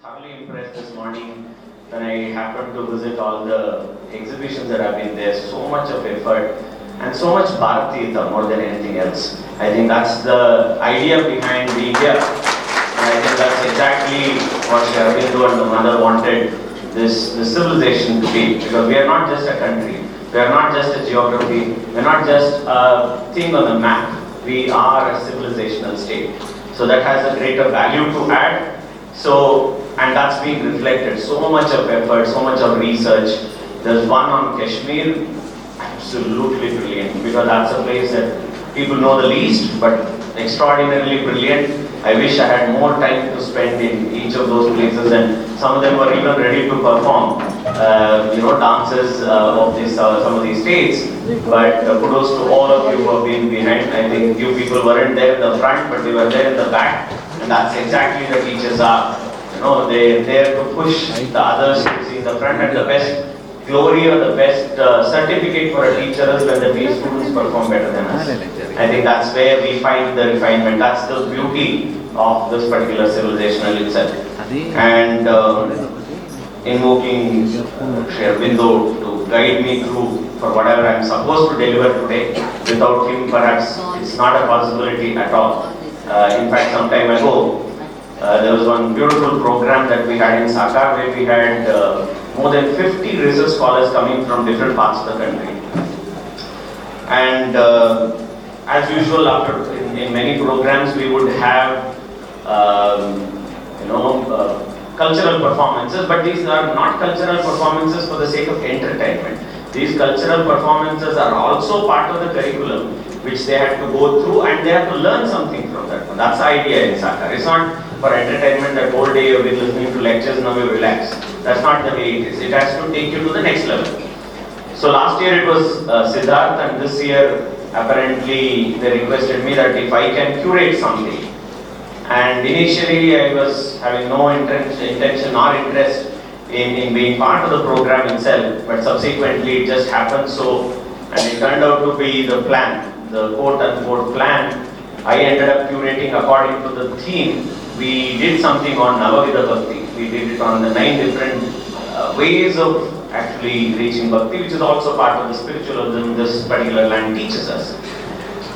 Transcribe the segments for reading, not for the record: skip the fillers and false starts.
thoroughly impressed this morning when I happened to visit all the exhibitions that have been there. So much of effort and so much Bharatiyata more than anything else. I think that's the idea behind the India. And I think that's exactly what Aurobindo and Nanda wanted this civilization to be. Because we are not just a country. We are not just a geography. We are not just a thing on the map. We are a civilizational state. So that has a greater value to add. And that's being reflected. So much of effort, so much of research. There's one on Kashmir, absolutely brilliant, because that's a place that people know the least, but extraordinarily brilliant. I wish I had more time to spend in each of those places, and some of them were even ready to perform, dances of some of these states. But kudos to all of you who have been behind. I think you people weren't there in the front, but they were there in the back, and that's exactly the teachers are. They're there to push the others to see in the front, and the best glory or the best certificate for a teacher is when the students perform better than us. I think that's where we find the refinement. That's the beauty of this particular civilizational itself. And invoking Aurobindo to guide me through for whatever I'm supposed to deliver today. Without him, perhaps it's not a possibility at all. In fact, some time ago, there was one beautiful program that we had in Sakar where we had more than 50 research scholars coming from different parts of the country. And as usual, in many programs, we would have cultural performances, but these are not cultural performances for the sake of entertainment. These cultural performances are also part of the curriculum, which they have to go through, and they have to learn something from that one. That's the idea in Sakar. It's not for entertainment that whole day you've been listening to lectures, now you relax. That's not the way it is. It has to take you to the next level. So last year it was Siddharth, and this year apparently they requested me that if I can curate something. And initially I was having no intention or interest in being part of the program itself, but subsequently it just happened so, and it turned out to be the plan, the quote-unquote plan. I ended up curating according to the theme. We did something on Navavida Bhakti. We did it on the 9 different ways of actually reaching Bhakti, which is also part of the spiritualism this particular land teaches us.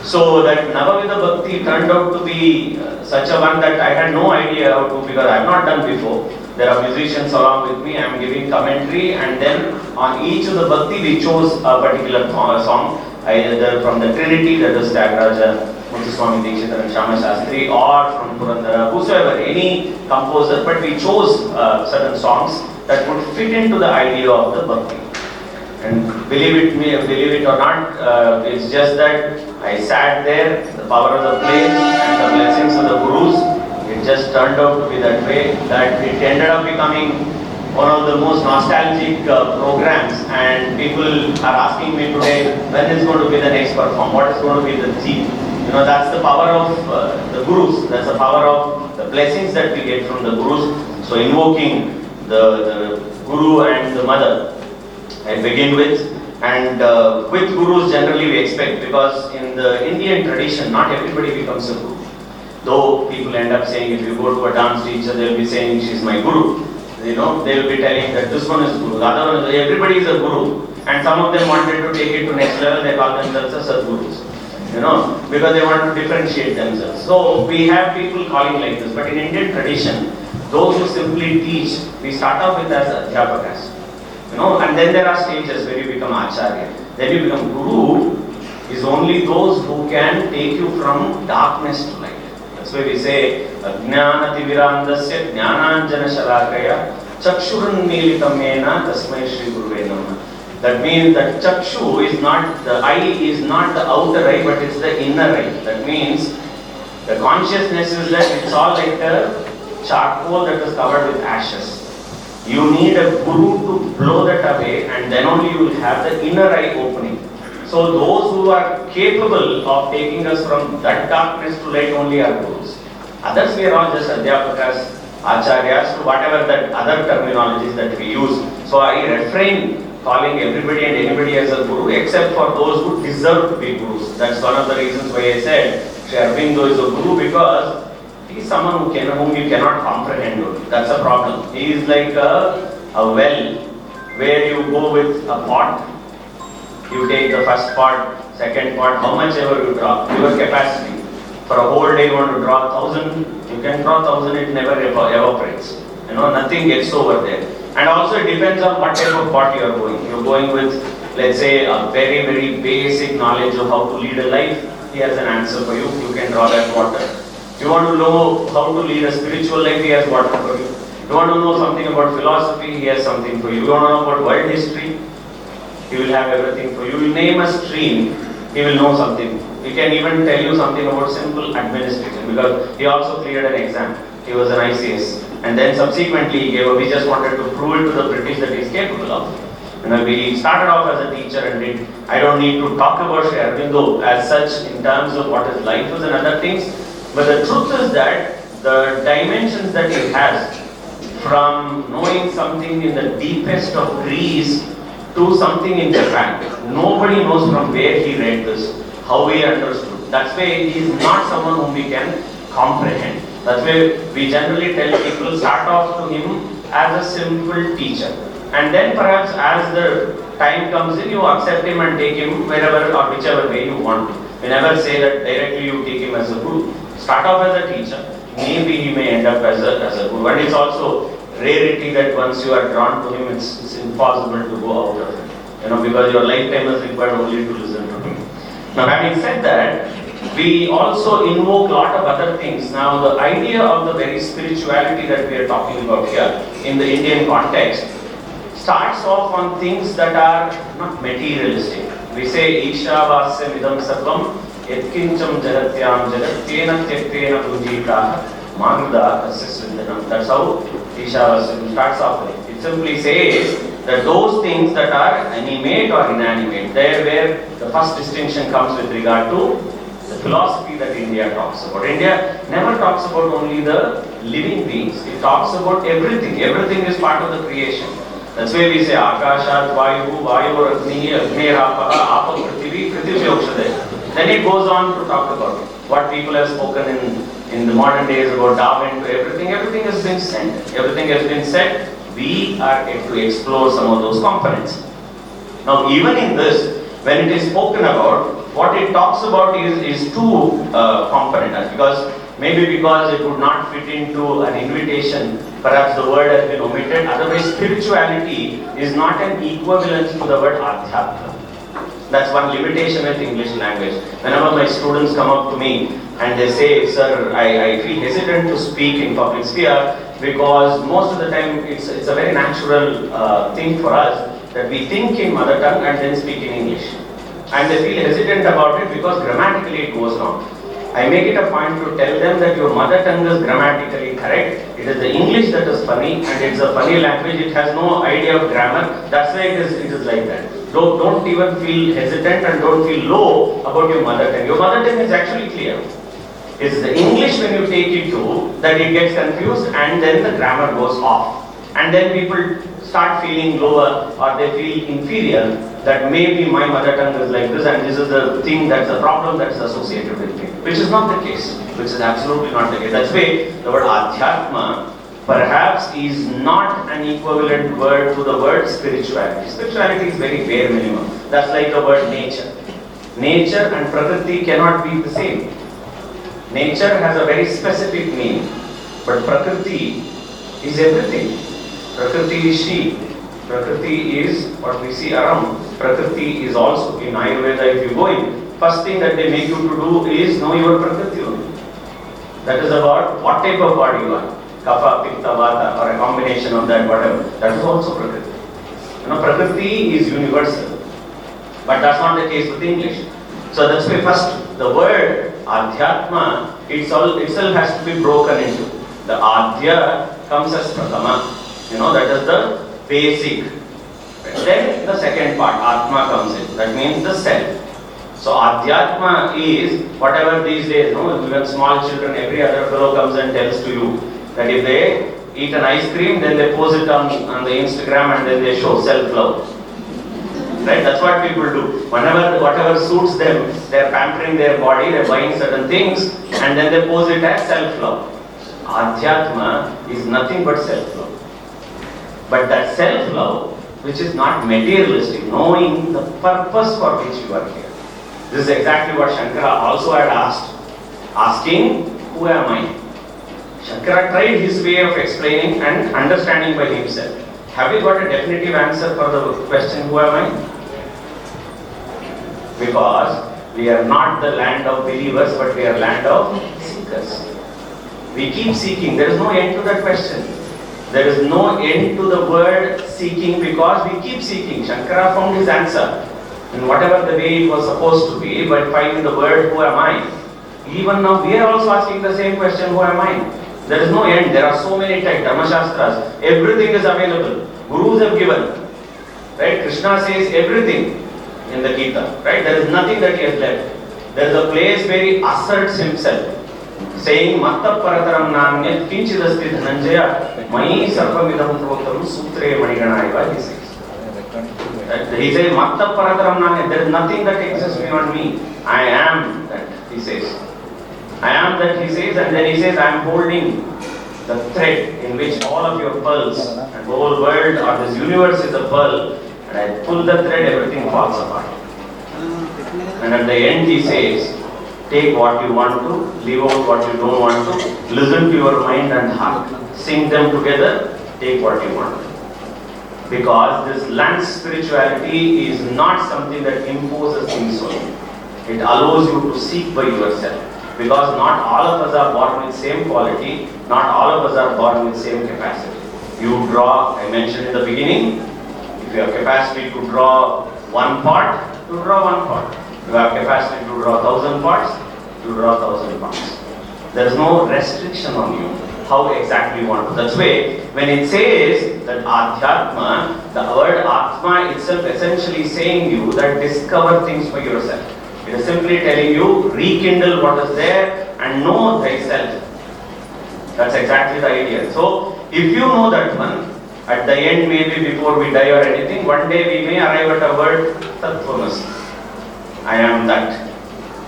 So that Navavida Bhakti turned out to be such a one that I had no idea how to, because I have not done before. There are musicians along with me, I am giving commentary, and then on each of the Bhakti we chose a particular song, either from the Trinity, that is Tyagaraja, Muthuswami Dikshit and Shama Shastri, or from Purandara, whosoever, any composer, but we chose certain songs that would fit into the idea of the Bhakti. And believe it or not, it's just that I sat there, the power of the place and the blessings of the Gurus, it just turned out to be that way, that it ended up becoming one of the most nostalgic programs, and people are asking me today, when is going to be the next perform, what is going to be the theme. That's the power of the Gurus, that's the power of the blessings that we get from the Gurus. So invoking the Guru and the Mother, I begin with. And with Gurus generally we expect, because in the Indian tradition, not everybody becomes a Guru. Though people end up saying, if you go to a dance teacher, they'll be saying, she's my Guru. They'll be telling that this one is Guru, the other one is, everybody is a Guru. And some of them wanted to take it to next level, they call themselves as Sadgurus. Because they want to differentiate themselves. So we have people calling like this, but in Indian tradition, those who simply teach, we start off with as Adhyapakas. And then there are stages where you become Acharya. Then you become Guru, is only those who can take you from darkness to light. That's why we say, Jnanati Virandasya Jnananjana Shalakaya Chakshurun Nilitamena Tasmai Shri Guruve Namah. That means that Chakshu is not, the eye is not the outer eye, but it's the inner eye. That means the consciousness is that it's all like a charcoal that is covered with ashes. You need a Guru to blow that away, and then only you will have the inner eye opening. So those who are capable of taking us from that darkness to light only are Gurus. Others we are all just Adhyapakas, Acharyas, to whatever that other terminologies that we use. So I refrain calling everybody and anybody as a Guru, except for those who deserve to be Gurus. That's one of the reasons why I said Aurobindo is a Guru, because he he's someone whom you cannot comprehend. That's a problem. He is like a well where you go with a pot. You take the first part, second part, how much ever you draw, your capacity. For a whole day you want to draw 1,000, you can draw 1,000, it never evaporates. Nothing gets over there. And also it depends on what type of pot you are going. You're going with, let's say, a very, very basic knowledge of how to lead a life. He has an answer for you. You can draw that water. You want to know how to lead a spiritual life, he has water for you. You want to know something about philosophy, he has something for you. You want to know about world history, he will have everything for you. You name a stream, he will know something. He can even tell you something about simple administration, because he also cleared an exam. He was an ICS. And then subsequently we just wanted to prove it to the British that he is capable of. We started off as a teacher and I don't need to talk about Aurobindo as such in terms of what his life was and other things. But the truth is that the dimensions that he has, from knowing something in the deepest of Greece to something in Japan, nobody knows from where he read this, how he understood. That's why he is not someone whom we can comprehend. That's why we generally tell people, start off to him as a simple teacher. And then perhaps as the time comes in, you accept him and take him wherever or whichever way you want. We never say that directly you take him as a guru. Start off as a teacher. Maybe he may end up as a guru. And it's also rarity that once you are drawn to him, it's impossible to go out of it. Because your lifetime is required only to listen to him. Now, having said that, we also invoke a lot of other things. Now, the idea of the very spirituality that we are talking about here in the Indian context starts off on things that are not materialistic. We say, Isha Vasyam Idam Sarvam Yatkincham Jagatyam Jagatyena Tyaktena Pujitaha Magda Asya. That's how Isha Vasyam starts off with. It simply says that those things that are animate or inanimate, there where the first distinction comes with regard to the philosophy that India talks about. India never talks about only the living beings. It talks about everything. Everything is part of the creation. That's why we say Akashat, Vayu, Vayu, Agni, Rapaha, Apa, Prithvi, Prithvi Okshade. Then it goes on to talk about what people have spoken in the modern days about Darwin to everything. Everything has been said. Everything has been said. We are yet to explore some of those components. Now, even in this, when it is spoken about, what it talks about is two components, because it would not fit into an invitation, perhaps the word has been omitted. Otherwise, spirituality is not an equivalent to the word adhyatma. That's one limitation with English language. Whenever my students come up to me and they say, sir, I feel hesitant to speak in public sphere because most of the time it's a very natural thing for us that we think in mother tongue and then speak in English. And they feel hesitant about it because grammatically it goes wrong. I make it a point to tell them that your mother tongue is grammatically correct. It is the English that is funny, and it's a funny language. It has no idea of grammar. That's why it is like that. Don't even feel hesitant and don't feel low about your mother tongue. Your mother tongue is actually clear. It's the English when you take it to that it gets confused and then the grammar goes off. And then people start feeling lower or they feel inferior, that maybe my mother tongue is like this and this is the thing, that's the problem that's associated with me. Which is not the case. Which is absolutely not the case. That's why the word adhyatma perhaps is not an equivalent word to the word spirituality. Spirituality is very bare minimum. That's like the word nature. Nature and prakriti cannot be the same. Nature has a very specific meaning, but prakriti is everything. Prakriti is she. Prakriti is what we see around. Prakriti is also in Ayurveda. If you go in, first thing that they make you to do is know your Prakriti only. That is about what type of body you are. Kapha, Pitta, Vata, or a combination of that, whatever. That is also Prakriti. Prakriti is universal. But that's not the case with English. So that's why first the word Adhyatma itself has to be broken into. The Adhya comes as Pratama. That is the basic. Then the second part, Atma, comes in. That means the self. So Adhyatma is whatever these days, even small children, every other fellow comes and tells to you that if they eat an ice cream, then they post it on the Instagram and then they show self-love. Right? That's what people do. Whatever suits them, they're pampering their body, they're buying certain things and then they pose it as self-love. Adhyatma is nothing but self-love. But that self-love, which is not materialistic, knowing the purpose for which you are here. This is exactly what Shankara also had asked. Asking, who am I? Shankara tried his way of explaining and understanding by himself. Have you got a definitive answer for the question, who am I? Because we are not the land of believers, but we are land of seekers. We keep seeking. There is no end to that question. There is no end to the word seeking because we keep seeking. Shankara found his answer in whatever the way it was supposed to be, but finding the word, who am I? Even now we are also asking the same question, who am I? There is no end. There are so many texts, Dharma Shastras. Everything is available. Gurus have given. Right? Krishna says everything in the Gita. Right? There is nothing that he has left. There is a place where he asserts himself, saying, Matta parataram namya kinchidasti dhananjaya mai sarvamidam protam sutre maniganaiva, he says. He says, Matta parataram namya, there is nothing that exists beyond me. I am that, he says. I am that, he says, and then he says, I am holding the thread in which all of your pearls and the whole world or this universe is a pearl, and I pull the thread, everything falls apart. And at the end he says, take what you want to, leave out what you don't want to, listen to your mind and heart, sing them together, take what you want. Because this land spirituality is not something that imposes things on you. It allows you to seek by yourself. Because not all of us are born with same quality, not all of us are born with same capacity. You draw, I mentioned in the beginning, if you have capacity to draw one pot, you draw one pot. You have capacity to draw 1,000 pots, you draw 1,000 pots. There is no restriction on you, how exactly you want to. That's why when it says that Adhyatma, the word Atma itself essentially saying you that discover things for yourself. It is simply telling you, rekindle what is there and know thyself. That's exactly the idea. So, if you know that one, at the end maybe before we die or anything, one day we may arrive at a word, Tattvamasi. I am that.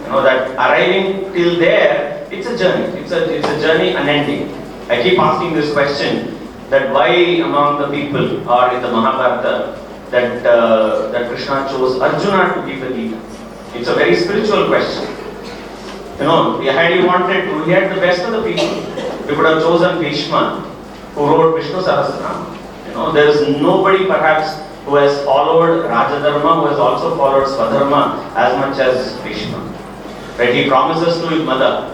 You know, that arriving till there, it's a journey. It's a journey unending. I keep asking this question, that why among the people or in the Mahabharata that Krishna chose Arjuna to give the Gita. It's a very spiritual question. You know, had he wanted to, he had the best of the people. He could have chosen Bhishma, who wrote Vishnu Sahasranama. You know, there is nobody perhaps who has followed Rajadharma, who has also followed Swadharma as much as Bhishma. Right? He promises to his mother,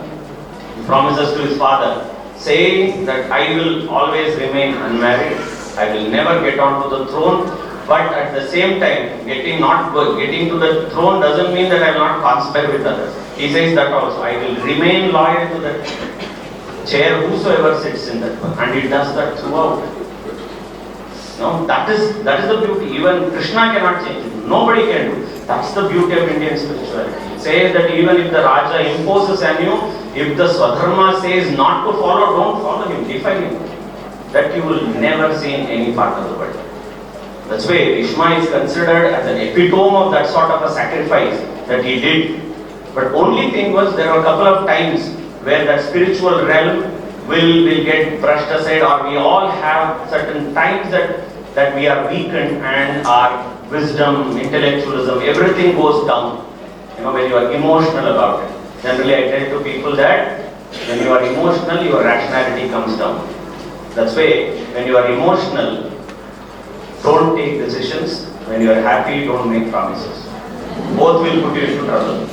he promises to his father, saying that I will always remain unmarried, I will never get onto the throne. But at the same time, getting to the throne doesn't mean that I will not conspire with others. He says that also. I will remain loyal to that chair, whosoever sits in that one. And he does that throughout. No, that is the beauty. Even Krishna cannot change it. Nobody can do. That's the beauty of Indian spirituality. It says that even if the Raja imposes on you, if the Swadharma says not to follow, don't follow him, defy him. That you will never see in any part of the world. That's why Bhishma is considered as an epitome of that sort of a sacrifice that he did. But only thing was, there were a couple of times where that spiritual realm will get brushed aside, or we all have certain times that we are weakened and our wisdom, intellectualism, everything goes down. You know, when you are emotional about it. Generally I tell to people that when you are emotional, your rationality comes down. That's why when you are emotional, don't take decisions. When you are happy, don't make promises. Both will put you into trouble.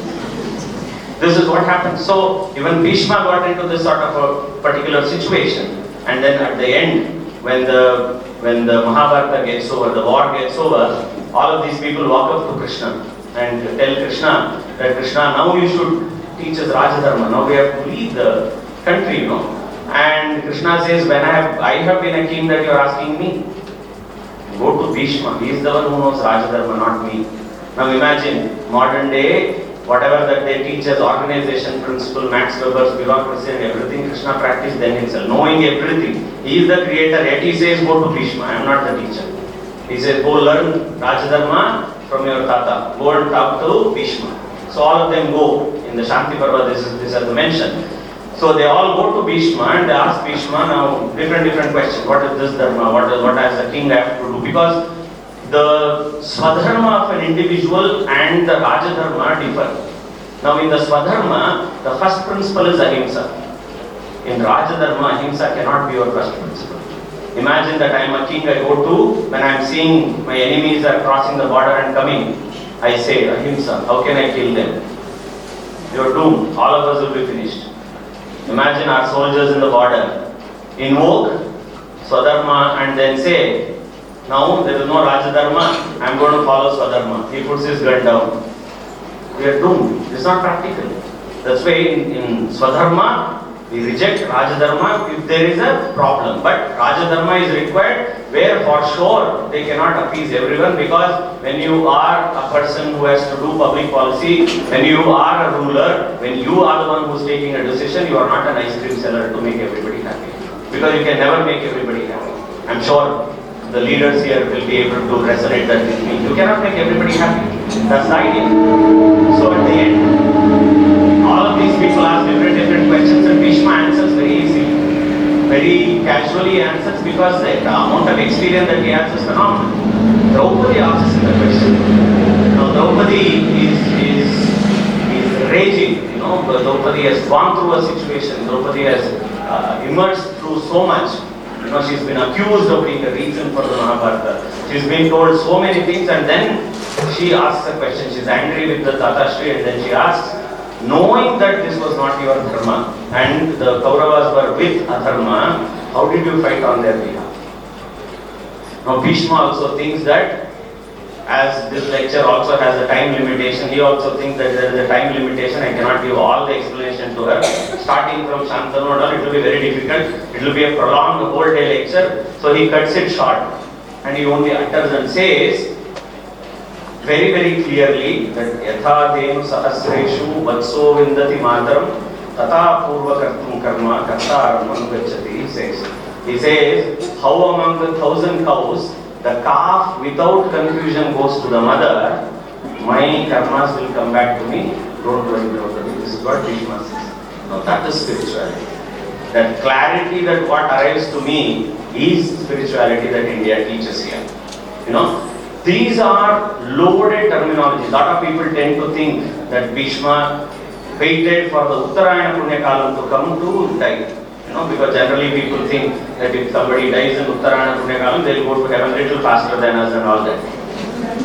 This is what happens. So even Bhishma got into this sort of a particular situation, and then at the end, when the Mahabharata gets over, the war gets over, all of these people walk up to Krishna and tell Krishna that Krishna, now you should teach us Rajadharma. Now we have to leave the country, you know. And Krishna says, when I have been a king that you are asking me. Go to Bhishma. He is the one who knows Rajadharma, not me. Now imagine, modern day, whatever that they teach as organization principle, Max Weber's bureaucracy and everything, Krishna practiced then himself, knowing everything. He is the creator, yet he says, go to Bhishma. I am not the teacher. He says, go learn Rajadharma from your Tata. Go and talk to Bhishma. So all of them go. In the Shanti Parva, this is mentioned. So they all go to Bhishma and they ask Bhishma now different questions. What is this dharma? What as a king I have to do? Because the swadharma of an individual and the rajadharma differ. Now in the swadharma, the first principle is ahimsa. In rajadharma, ahimsa cannot be your first principle. Imagine that I am a king, I go to, when I am seeing my enemies are crossing the border and coming, I say ahimsa, how can I kill them? You are doomed, all of us will be finished. Imagine our soldiers in the border, invoke Swadharma and then say, now there is no Rajadharma, I am going to follow Swadharma. He puts his gun down. We are doomed. It is not practical. That's why in Swadharma, we reject Rajadharma if there is a problem. But Rajadharma is required where for sure they cannot appease everyone, because when you are a person who has to do public policy, when you are a ruler, when you are the one who is taking a decision, you are not an ice cream seller to make everybody happy. Because you can never make everybody happy. I'm sure the leaders here will be able to resonate that with me. You cannot make everybody happy. That's the idea. So at the end, all of these people ask different questions and Bhishma answers very easily. Very casually answers because the amount of experience that he has is phenomenal. Draupadi asks him the question. Now Draupadi is raging, Draupadi has gone through a situation. Draupadi has immersed through so much. She's been accused of being the reason for the Mahabharata. She's been told so many things and then she asks a question. She's angry with the Tatashri and then she asks, knowing that this was not your dharma and the Kauravas were with adharma, how did you fight on their behalf? Now Bhishma also thinks that, as this lecture also has a time limitation, he also thinks that there is a time limitation. I cannot give all the explanation to her. Starting from Shantanu and all, it will be very difficult. It will be a prolonged whole day lecture. So he cuts it short and he only utters and says very clearly that Yatha Denu Sahasreshu Vatso Vindati Mataram Tata Purva Kartum Karma Karta Aramanu Gacchati, he says, how among the 1,000 cows the calf without confusion goes to the mother, my karmas will come back to me. Don't worry about it. This is what Bhishma says. Now that is spirituality. That clarity that what arrives to me is spirituality that India teaches here. These are loaded terminology. A lot of people tend to think that Bhishma waited for the Uttarayana Punya Kalam to come to die. Because generally people think that if somebody dies in Uttarayana Punya Kalam, they will go to heaven a little faster than us and all that.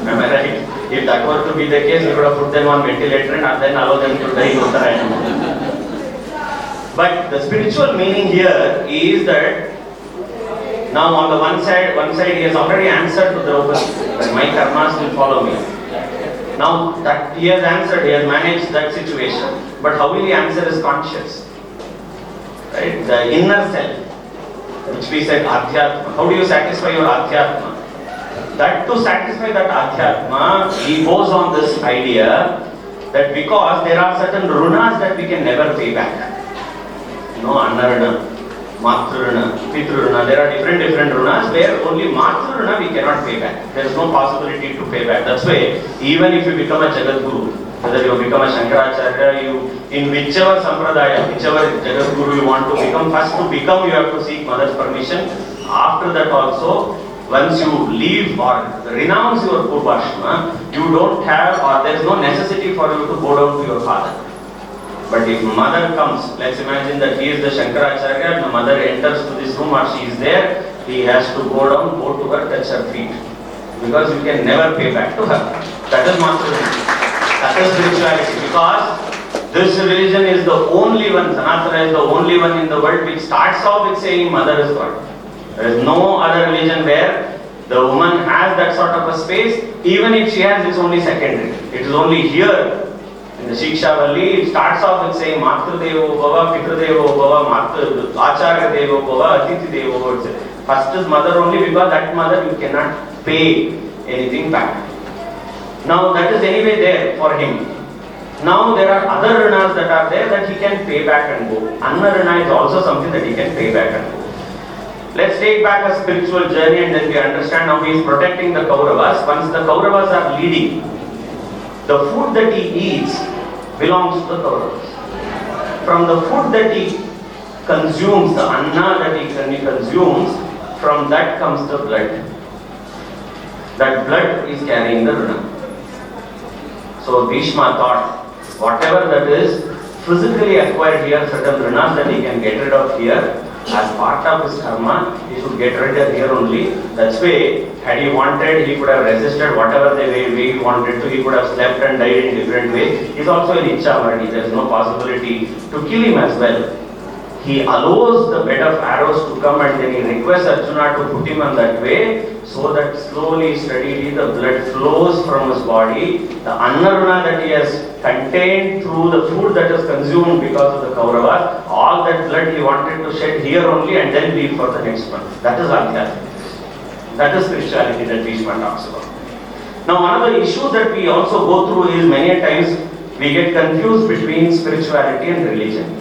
Am I right? If that were to be the case, we would have put them on ventilator and then allow them to die in Uttarayana. But the spiritual meaning here is that now on the one side he has already answered to Draupadi that my karmas will follow me. Now that he has answered, he has managed that situation. But how will he answer his conscience? Right? The inner self, which we said Adhyatma. How do you satisfy your Adhyatma? That to satisfy that Adhyatma, he goes on this idea that because there are certain runas that we can never pay back. Annarana, Matrurana, Pitrurana, there are different runas where only Matrurana we cannot pay back. There is no possibility to pay back. That's why even if you become a Jagat Guru, whether you become a Shankaracharya, in whichever sampradaya, whichever Jagat Guru you want to become, first to become you have to seek mother's permission. After that also, once you leave or renounce your Purvashma, you don't have or there is no necessity for you to go down to your father. But if mother comes, let's imagine that he is the Shankaracharya and the mother enters to this room or she is there, he has to go down, go to her, touch her feet. Because you can never pay back to her. That is Matrurana. That is spirituality, because this religion is the only one, Sanatana is the only one in the world which starts off with saying mother is God. There is no other religion where the woman has that sort of a space. Even if she has, it's only secondary. It is only here in the Shiksha Valli, it starts off with saying Matru Devo Bhava, Pitru Devo Bhava, Acharya Devo Bhava, Atithi Devo Bhava. First is mother only because that mother you cannot pay anything back. Now that is anyway there for him. Now there are other runas that are there that he can pay back and go. Anna runa is also something that he can pay back and go. Let's take back a spiritual journey and then we understand now he is protecting the Kauravas. Once the Kauravas are leading, the food that he eats belongs to the Kauravas. from the food that he consumes, the anna that he consumes, from that comes the blood. That blood is carrying the runa. So Bhishma thought, whatever that is physically acquired here, certain runas that he can get rid of here, as part of his karma, he should get rid of here only. That's why, had he wanted, he could have resisted whatever the way he wanted to. He could have slept and died in different ways. He's also an Icchavardi. There is no possibility to kill him as well. He allows the bed of arrows to come and then he requests Arjuna to put him on that way, so that slowly, steadily the blood flows from his body. The annaruna that he has contained through the food that is consumed because of the Kauravas, all that blood he wanted to shed here only and then leave for the next one. That is Adhyatmika. That is spirituality that Bhishma talks about. Now one of the issues that we also go through is many times we get confused between spirituality and religion.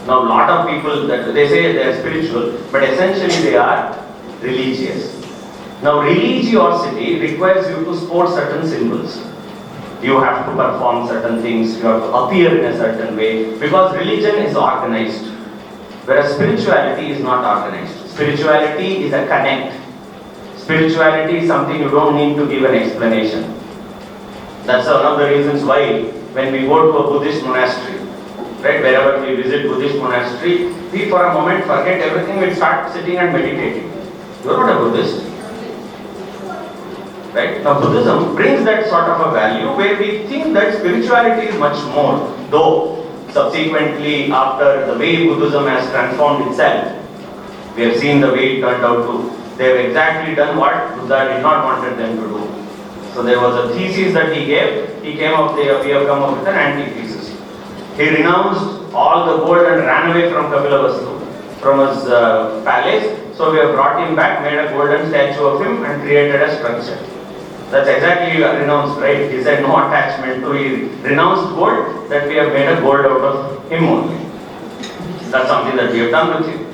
Now a lot of people, that they say they are spiritual, but essentially they are religious. Now religiosity requires you to sport certain symbols. You have to perform certain things, you have to appear in a certain way, because religion is organized, whereas spirituality is not organized. Spirituality is a connect. Spirituality is something you don't need to give an explanation. That's one of the reasons why when we go to a Buddhist monastery, right, wherever we visit Buddhist monastery, we for a moment forget everything, we start sitting and meditating. You are not a Buddhist. Right? Now Buddhism brings that sort of a value where we think that spirituality is much more, though subsequently after the way Buddhism has transformed itself, we have seen the way it turned out to. They have exactly done what Buddha did not wanted them to do. So there was a thesis that he gave, we have come up with an antithesis. He renounced all the gold and ran away from Kapilavastu, from his palace. So we have brought him back, made a golden statue of him and created a structure. That's exactly renounced, right? He said no attachment to, he renounced gold, that we have made a gold out of him only. That's something that we have done with him.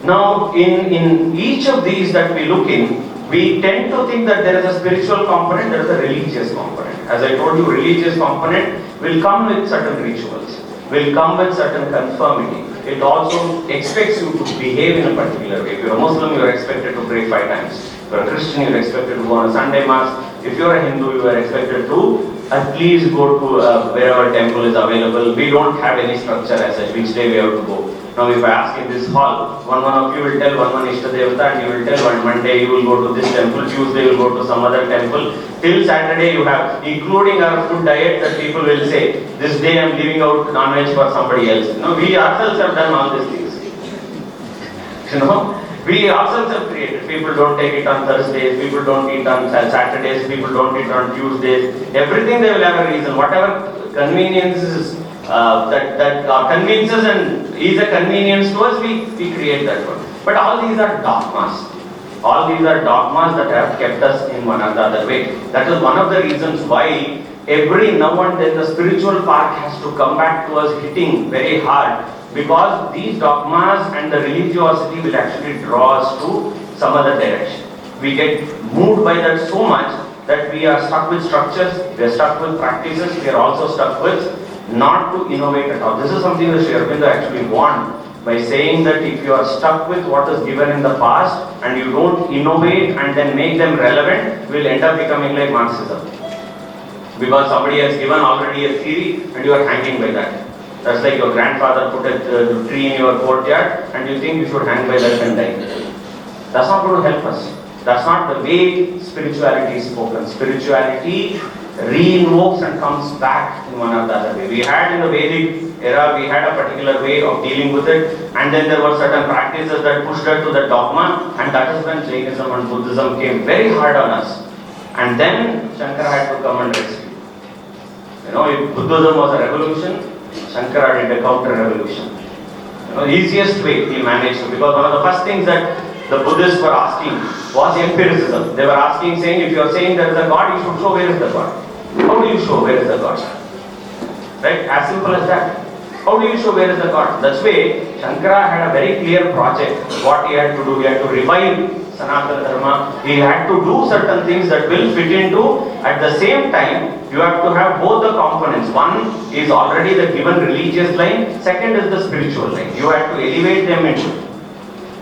Now in each of these that we look in, we tend to think that there is a spiritual component, there is a religious component. As I told you, religious component will come with certain rituals, will come with certain conformity. It also expects you to behave in a particular way. If you are a Muslim, you are expected to pray 5 times. If you are a Christian, you are expected to go on a Sunday Mass. If you are a Hindu, you are expected to at least go to wherever temple is available. We don't have any structure as such, which day we have to go. Now if I ask in this hall, one of you will tell one Ishtadevata, and you will tell one Monday you will go to this temple, Tuesday you will go to some other temple. Till Saturday you have, including our food diet, that people will say, this day I am leaving out non-veg for somebody else. We ourselves have done all these things. We ourselves have created. People don't take it on Thursdays, people don't eat on Saturdays, people don't eat on Tuesdays. Everything they will have a reason. Whatever conveniences that convinces and is a convenience to us, we create that one. But all these are dogmas. All these are dogmas that have kept us in one or the other way. That is one of the reasons why every now and then the spiritual part has to come back to us hitting very hard, because these dogmas and the religiosity will actually draw us to some other direction. We get moved by that so much that we are stuck with structures, we are stuck with practices, we are also stuck with not to innovate at all. This is something that Aurobindo actually warned by saying that if you are stuck with what is given in the past and you don't innovate and then make them relevant, you will end up becoming like Marxism. Because somebody has given already a theory and you are hanging by that. That's like your grandfather put a tree in your courtyard and you think you should hang by that and die. That's not going to help us. That's not the way spirituality is spoken. Spirituality re-invokes and comes back in one or the other way. We had in the Vedic era, we had a particular way of dealing with it, and then there were certain practices that pushed us to the dogma, and that is when Jainism and Buddhism came very hard on us. And then Shankara had to come and rescue. If Buddhism was a revolution, Shankara did a counter-revolution. Easiest way he managed to, because one of the first things that the Buddhists were asking was empiricism. They were asking, saying, if you are saying there is a God, you should show where is the God. How do you show where is the God? Right? As simple as that. How do you show where is the God? That's why Shankara had a very clear project. What he had to do, he had to revive Sanatana Dharma. He had to do certain things that will fit into. At the same time, you have to have both the components. One is already the given religious line. Second is the spiritual line. You have to elevate them into.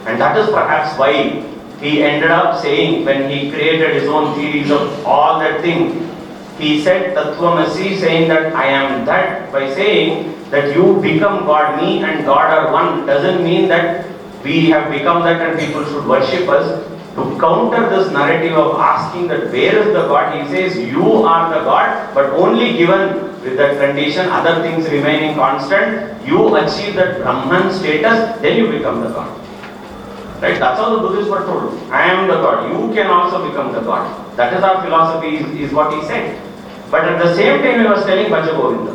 And that is perhaps why he ended up saying, when he created his own theories of all that thing, he said Tattvamasi, saying that I am that. By saying that you become God, me and God are one, doesn't mean that we have become that and people should worship us. To counter this narrative of asking that where is the God, he says you are the God, but only given with that condition, other things remaining constant, you achieve that Brahman status, then you become the God. Right? That's how the Buddhists were told. I am the God. You can also become the God. That is our philosophy, is what he said. But at the same time, he was telling Bhaja Govinda.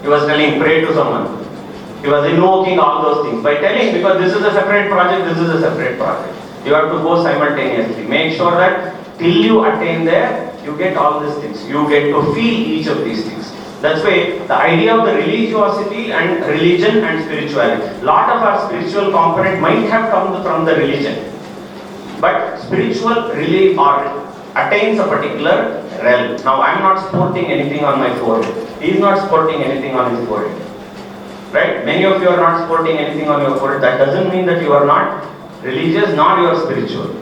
He was telling, pray to someone. He was invoking all those things. By telling, because this is a separate project, this is a separate project. You have to go simultaneously. Make sure that till you attain there, you get all these things. You get to feel each of these things. That's why the idea of the religiosity and religion and spirituality. Lot of our spiritual component might have come from the religion. But spiritual really attains a particular realm. Now I am not sporting anything on my forehead. He is not sporting anything on his forehead. Right? Many of you are not sporting anything on your forehead. That doesn't mean that you are not religious, nor you are spiritual.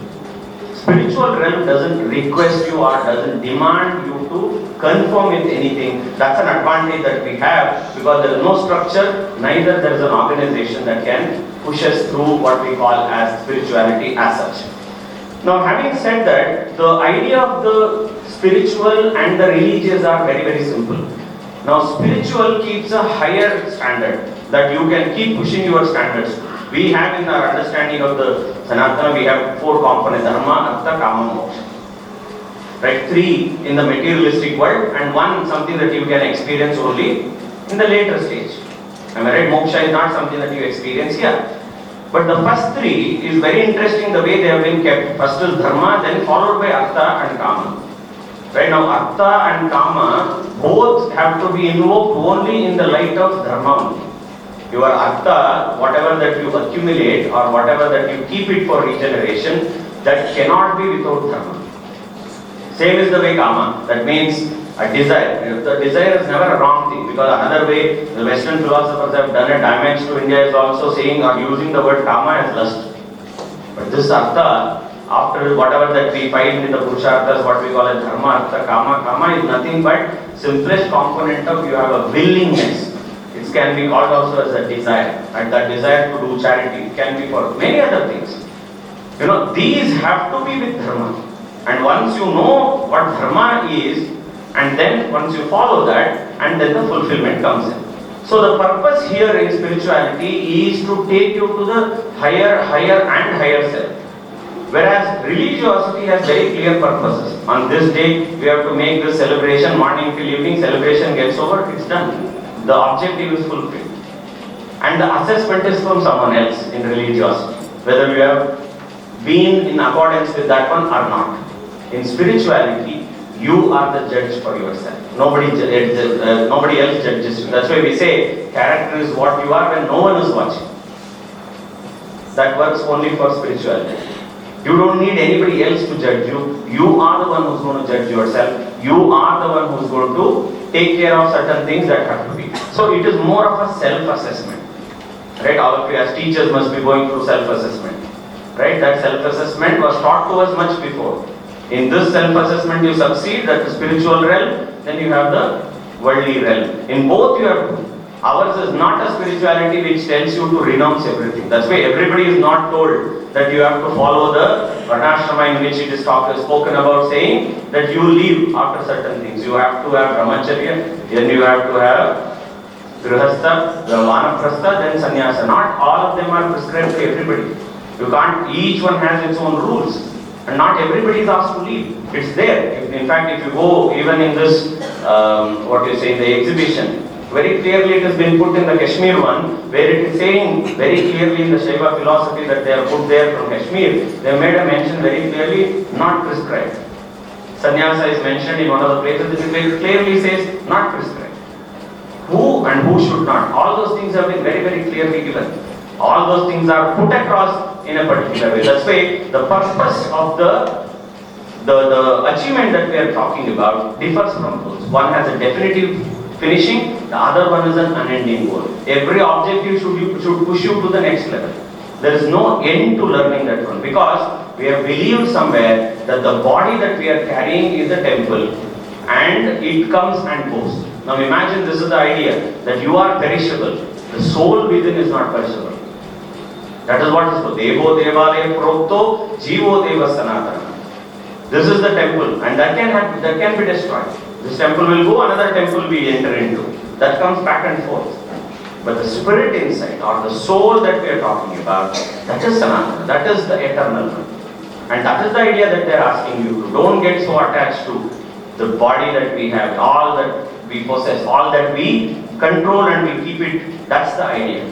Spiritual realm doesn't request you or doesn't demand you to conform with anything. That's an advantage that we have because there is no structure, neither there is an organization that can push us through what we call as spirituality as such. Now, having said that, the idea of the spiritual and the religious are very, very simple. Now, spiritual keeps a higher standard that you can keep pushing your standards. We have in our understanding of the Sanatana, we have 4 components: Dharma, Artha, Kama, Moksha. Right? 3 in the materialistic world and 1 something that you can experience only in the later stage. Am I right? Moksha is not something that you experience here. But the first 3 is very interesting the way they have been kept. First is Dharma, then followed by Artha and Kama. Right? Now Artha and Kama both have to be invoked only in the light of Dharma only. Your Artha, whatever that you accumulate or whatever that you keep it for regeneration, that cannot be without Dharma. Same is the way Kama. That means a desire. The desire is never a wrong thing, because another way the Western philosophers have done a damage to India is also saying or using the word Kama as lust. But this Artha, after whatever that we find in the Purusharthas, what we call as Dharma, Artha, Kama. Kama is nothing but simplest component of you have a willingness. It can be called also as a desire, and that desire to do charity. It can be for many other things. You know, these have to be with Dharma. And once you know what Dharma is, and then once you follow that, and then the fulfillment comes in. So the purpose here in spirituality is to take you to the higher and higher self. Whereas religiosity has very clear purposes. On this day, we have to make this celebration, morning till evening, celebration gets over, it's done. The objective is fulfilled. And the assessment is from someone else in religiosity, whether you have been in accordance with that one or not. In spirituality, you are the judge for yourself. Nobody else judges you. That's why we say character is what you are when no one is watching. That works only for spirituality. You don't need anybody else to judge you. You are the one who's going to judge yourself. You are the one who's going to take care of certain things that have to be. So it is more of a self-assessment. Right? All of you as teachers must be going through self-assessment. Right? That self-assessment was taught to us much before. In this self-assessment you succeed, that is spiritual realm, then you have the worldly realm. In both you have to. Ours is not a spirituality which tells you to renounce everything. That's why everybody is not told that you have to follow the varnashrama in which it is spoken about, saying that you leave after certain things. You have to have brahmacharya, then you have to have grihastha, the vanaprastha, then sannyasa. Not all of them are prescribed to everybody. You can't, each one has its own rules. And not everybody is asked to leave. It's there. In fact, if you go even in this, in the exhibition, very clearly it has been put in the Kashmir one, where it is saying very clearly in the Shaiva philosophy that they are put there from Kashmir. They have made a mention very clearly, not prescribed. Sannyasa is mentioned in one of the places, it clearly says not prescribed. who and who should not. All those things have been very, very clearly given. All those things are put across in a particular way. That's why the purpose of the achievement that we are talking about differs from those. One has a definitive finishing, the other one is an unending goal. Every objective should push you to the next level. There is no end to learning that one, because we have believed somewhere that the body that we are carrying is a temple and it comes and goes. Now imagine this is the idea that you are perishable. The soul within is not perishable. That is what is called Devo Devale Prokto Jivo Deva Sanatana. This is the temple, and that can be destroyed. This temple will go, another temple we enter into. That comes back and forth. But the spirit inside, or the soul that we are talking about, that is Sanatana, that is the eternal one. And that is the idea that they are asking you to. Don't get so attached to the body that we have, all that we possess, all that we control and we keep it. That's the idea.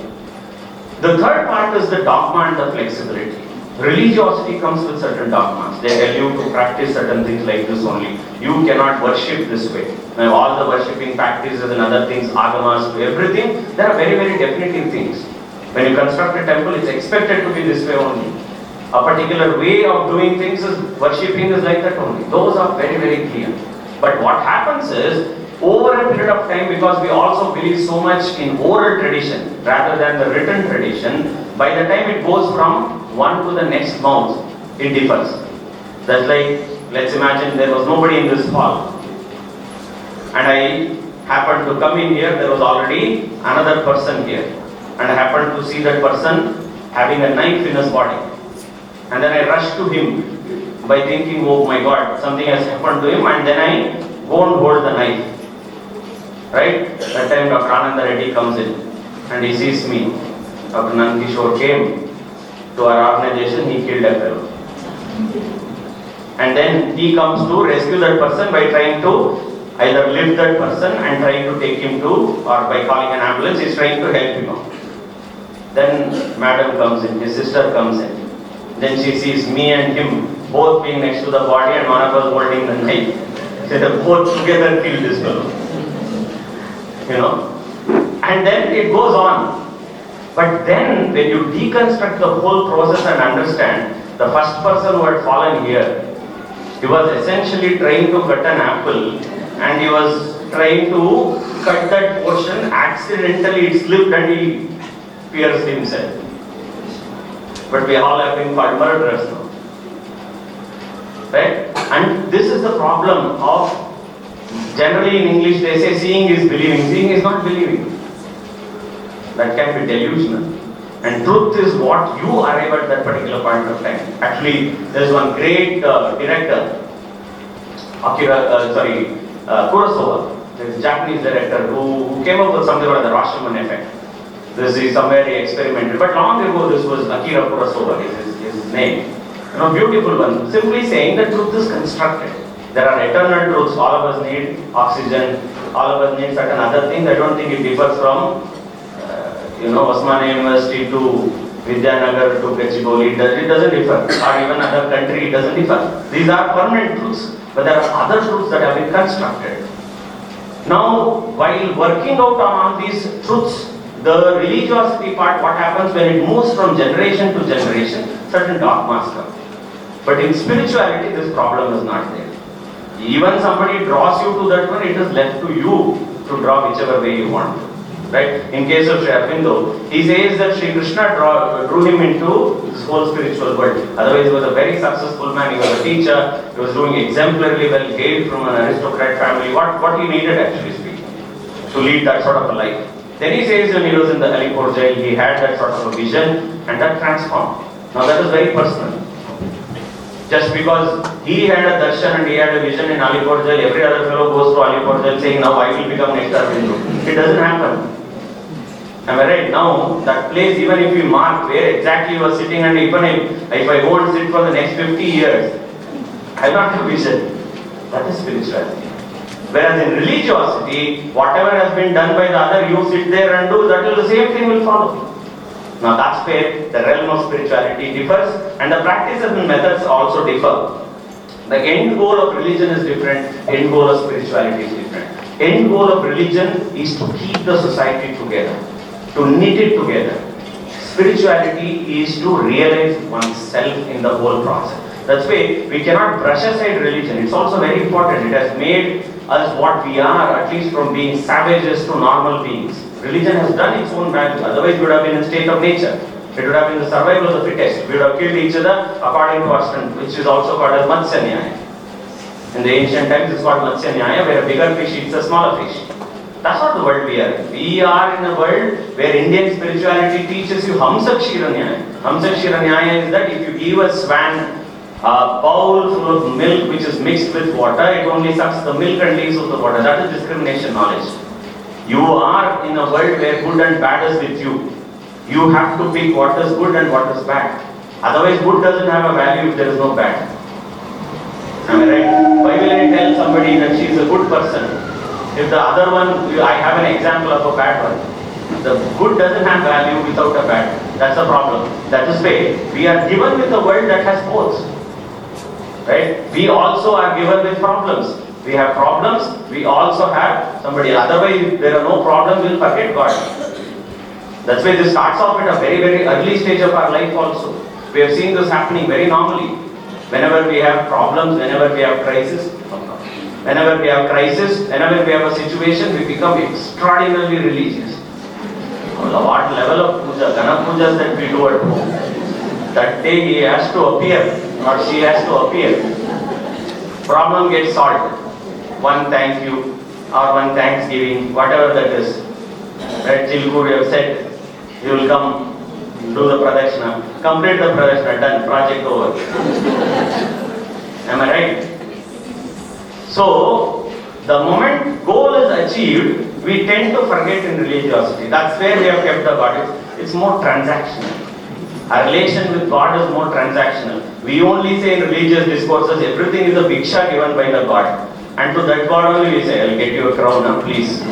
The third part is the dogma and the flexibility. Religiosity comes with certain dogmas. They tell you to practice certain things like this only. You cannot worship this way. Now all the worshipping practices and other things, agamas, everything, there are very, very definitive things. When you construct a temple, it's expected to be this way only. A particular way of doing things is, worshipping is like that only. Those are very, very clear. But what happens is, over a period of time, because we also believe so much in oral tradition rather than the written tradition, by the time it goes from one to the next mouth, it differs. That's like, let's imagine there was nobody in this hall, and I happened to come in here, there was already another person here, and I happened to see that person having a knife in his body, and then I rushed to him by thinking, oh my God, something has happened to him, and then I go and hold the knife. Right? That time Dr. Ananda Reddy comes in and he sees me. Dr. Nanda Kishor came to our organization, he killed a fellow. And then he comes to rescue that person by trying to either lift that person and trying to take him to, or by calling an ambulance, he's trying to help him out. Then madam comes in, his sister comes in. Then she sees me and him both being next to the body and one of us holding the knife. So they both together killed this fellow. And then it goes on. But then when you deconstruct the whole process and understand, the first person who had fallen here, he was essentially trying to cut an apple and he was trying to cut that portion, accidentally it slipped and he pierced himself. But we all have been called murderers now. Right? And this is the problem of, generally in English they say seeing is believing. Seeing is not believing. That can be delusional. And truth is what you arrive at that particular point of time. Actually, there is one great director, Kurosawa. There is a Japanese director who came up with something called the Rashomon effect. This is somewhere he experimented. But long ago this was Akira Kurosawa, is his name. Beautiful one. Simply saying that truth is constructed. There are eternal truths. All of us need oxygen. All of us need certain other things. I don't think it differs from, Osmania University to Vidyanagar to Gachibowli. It doesn't differ. Or even other country, it doesn't differ. These are permanent truths. But there are other truths that have been constructed. Now, while working out on these truths, the religiosity part, what happens when it moves from generation to generation, certain dogmas come. But in spirituality, this problem is not there. Even somebody draws you to that one, it is left to you to draw whichever way you want to. Right? In case of Aurobindo, he says that Sri Krishna drew him into this whole spiritual world. Otherwise, he was a very successful man, he was a teacher, he was doing exemplarily well, hailed from an aristocrat family. What he needed, actually speaking, to lead that sort of a life. Then he says when he was in the Alipur jail, he had that sort of a vision and that transformed. Now that is very personal. Just because he had a darshan and he had a vision in Alipur jail, every other fellow goes to Alipur jail saying, now I will become next Aurobindo. It doesn't happen. Am I right? Now, that place, even if you mark where exactly you are sitting, and even if I go and sit for the next 50 years, I will not have vision. That is spirituality. Whereas in religiosity, whatever has been done by the other, you sit there and do, that will, the same thing will follow. Now that's where the realm of spirituality differs, and the practices and methods also differ. The end goal of religion is different, end goal of spirituality is different. End goal of religion is to keep the society together, to knit it together. Spirituality is to realize oneself in the whole process. That's why we cannot brush aside religion. It's also very important. It has made us what we are, at least from being savages to normal beings. Religion has done its own value. Otherwise, we would have been in a state of nature. It would have been the survival of the fittest. We would have killed each other according to our strength, which is also called as Matsya Nyaya. In the ancient times, it's called Matsya Nyaya, where a bigger fish eats a smaller fish. That's not the world we are in. We are in a world where Indian spirituality teaches you Hamsa Kshira Nyaya. Hamsa Kshira Nyaya is that if you give a swan a bowl full of milk which is mixed with water, it only sucks the milk and leaves of the water. That is discrimination knowledge. You are in a world where good and bad is with you. You have to pick what is good and what is bad. Otherwise, good doesn't have a value if there is no bad. Am I right? Why will I tell somebody that she is a good person if the other one, I have an example of a bad one. The good doesn't have value without a bad. That's the problem. That is why we are given with a world that has both. Right? We also are given with problems. We have problems, we also have somebody. Otherwise, if there are no problems, we'll forget God. That's why this starts off at a very, very early stage of our life also. We have seen this happening very normally. Whenever we have problems, whenever we have crisis, whenever we have a situation, we become extraordinarily religious. What level of puja, Gana pujas that we do at home. That day he has to appear or she has to appear. Problem gets solved. One thank you or one thanksgiving, whatever that is. Right, Chilku, we have said, you will come, do the pradakshina, complete the pradakshina, done, project over. Am I right? So, the moment goal is achieved, we tend to forget in religiosity. That's where we have kept the God. It's more transactional. Our relation with God is more transactional. We only say in religious discourses, everything is a bhiksha given by the God. And to that God only we say, I'll get you a crown now, please.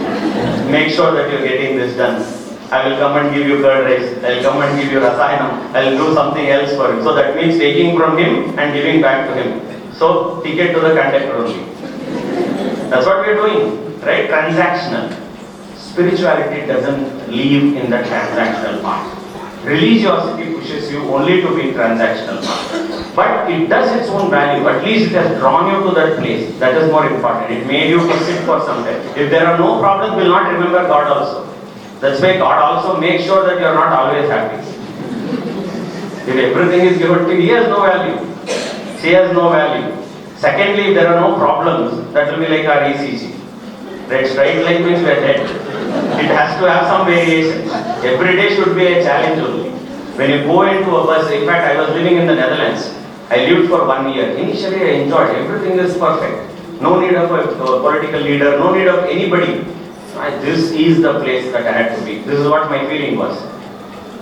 Make sure that you're getting this done. I will come and give you curd rice. I'll come and give you rasayanam. I'll do something else for him. So that means taking from him and giving back to him. So, ticket to the conductor only. That's what we're doing, right? Transactional. Spirituality doesn't live in the transactional part. Religiosity pushes you only to be transactional part. But it does its own value. At least it has drawn you to that place. That is more important. It made you to sit for some time. If there are no problems, we'll not remember God also. That's why God also makes sure that you are not always happy. If everything is given to you, he has no value. She has no value. Secondly, if there are no problems, that will be like our ECG. Red straight line means we are dead. It has to have some variation. Every day should be a challenge only. When you go into a bus, in fact, I was living in the Netherlands. I lived for 1 year. Initially, I enjoyed. Everything is perfect. No need of a political leader, no need of anybody. This is the place that I had to be. This is what my feeling was.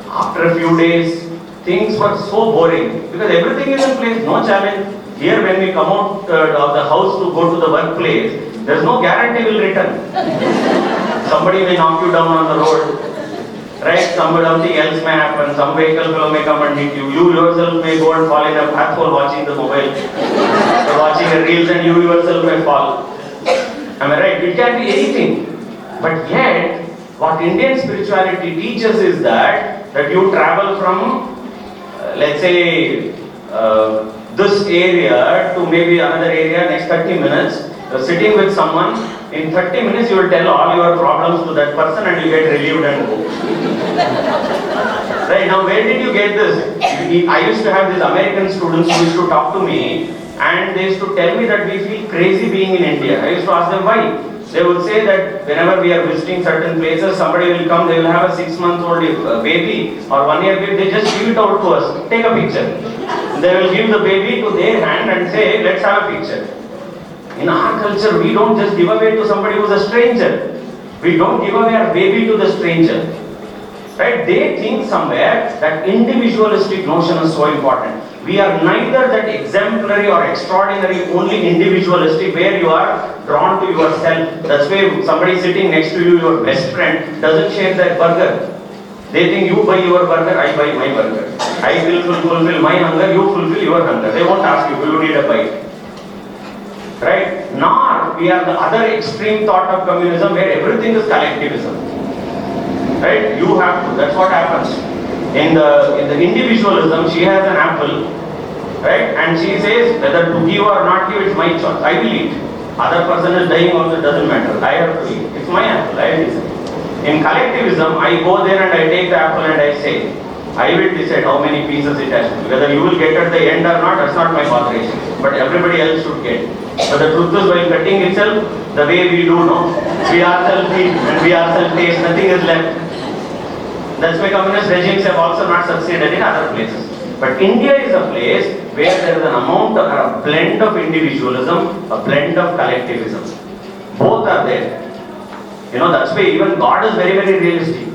After a few days, things were so boring because everything is in place, no challenge. Here, when we come out of the house to go to the workplace, there is no guarantee we'll return. Somebody may knock you down on the road, right? Something else may happen. Some vehicle fellow may come and hit you. You yourself may go and fall in a path for watching the mobile, or watching a reels, and you yourself may fall. Am I right? It can be anything. But yet, what Indian spirituality teaches is that you travel from, let's say, this area to maybe another area next 30 minutes. You're sitting with someone, in 30 minutes you will tell all your problems to that person and you get relieved and go. Right, now where did you get this? I used to have these American students who used to talk to me and they used to tell me that we feel crazy being in India. I used to ask them why. They would say that whenever we are visiting certain places, somebody will come, they will have a 6-month-old baby or 1-year baby, they just give it out to us. Take a picture. They will give the baby to their hand and say, let's have a picture. In our culture, we don't just give away to somebody who is a stranger. We don't give away our baby to the stranger. Right? They think somewhere that individualistic notion is so important. We are neither that exemplary or extraordinary, only individualistic, where you are drawn to yourself. That's why somebody sitting next to you, your best friend, doesn't share that burger. They think you buy your burger, I buy my burger. I will fulfill my hunger, you fulfill your hunger. They won't ask you, do you need a bite? Right? Nor not. We are the other extreme thought of communism where everything is collectivism. Right? You have to. That's what happens. In the individualism, she has an apple, right? And she says whether to give or not give, it's my choice. I will eat. Other person is dying also, doesn't matter. I have to eat. It's my apple. I will decide. In collectivism, I go there and I take the apple and I say, I will decide how many pieces it has to be. Whether you will get at the end or not, that's not my botheration. But everybody else should get. But the truth is, while cutting itself, the way we do, no? We ourselves eat and we ourselves taste, nothing is left. That's why communist regimes have also not succeeded in other places. But India is a place where there is an amount of a blend of individualism, a blend of collectivism. Both are there. You know, that's why even God is very, very realistic.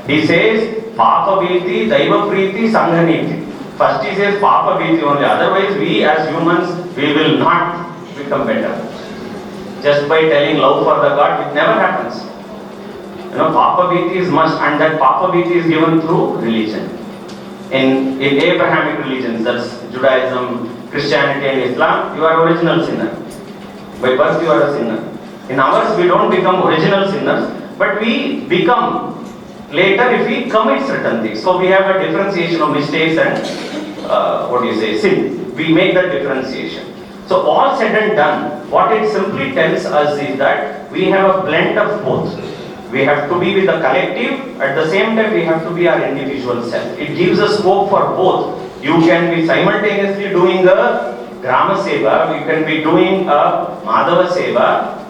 He says, Papa Bhiti, Daiva Preeti, Sangha Niti. First he says Papa Bhiti only. Otherwise, we as humans, we will not become better. Just by telling love for the God, it never happens. You know, Papa Bhiti is must, and that Papa Bhiti is given through religion. In Abrahamic religions, that's Judaism, Christianity and Islam, you are original sinner. By birth you are a sinner. In ours, we don't become original sinners, but we become later if we commit certain things. So we have a differentiation of mistakes and sin. We make that differentiation. So all said and done, what it simply tells us is that we have a blend of both. We have to be with the collective, at the same time we have to be our individual self. It gives us scope for both. You can be simultaneously doing a Grama Seva, you can be doing a Madhava Seva,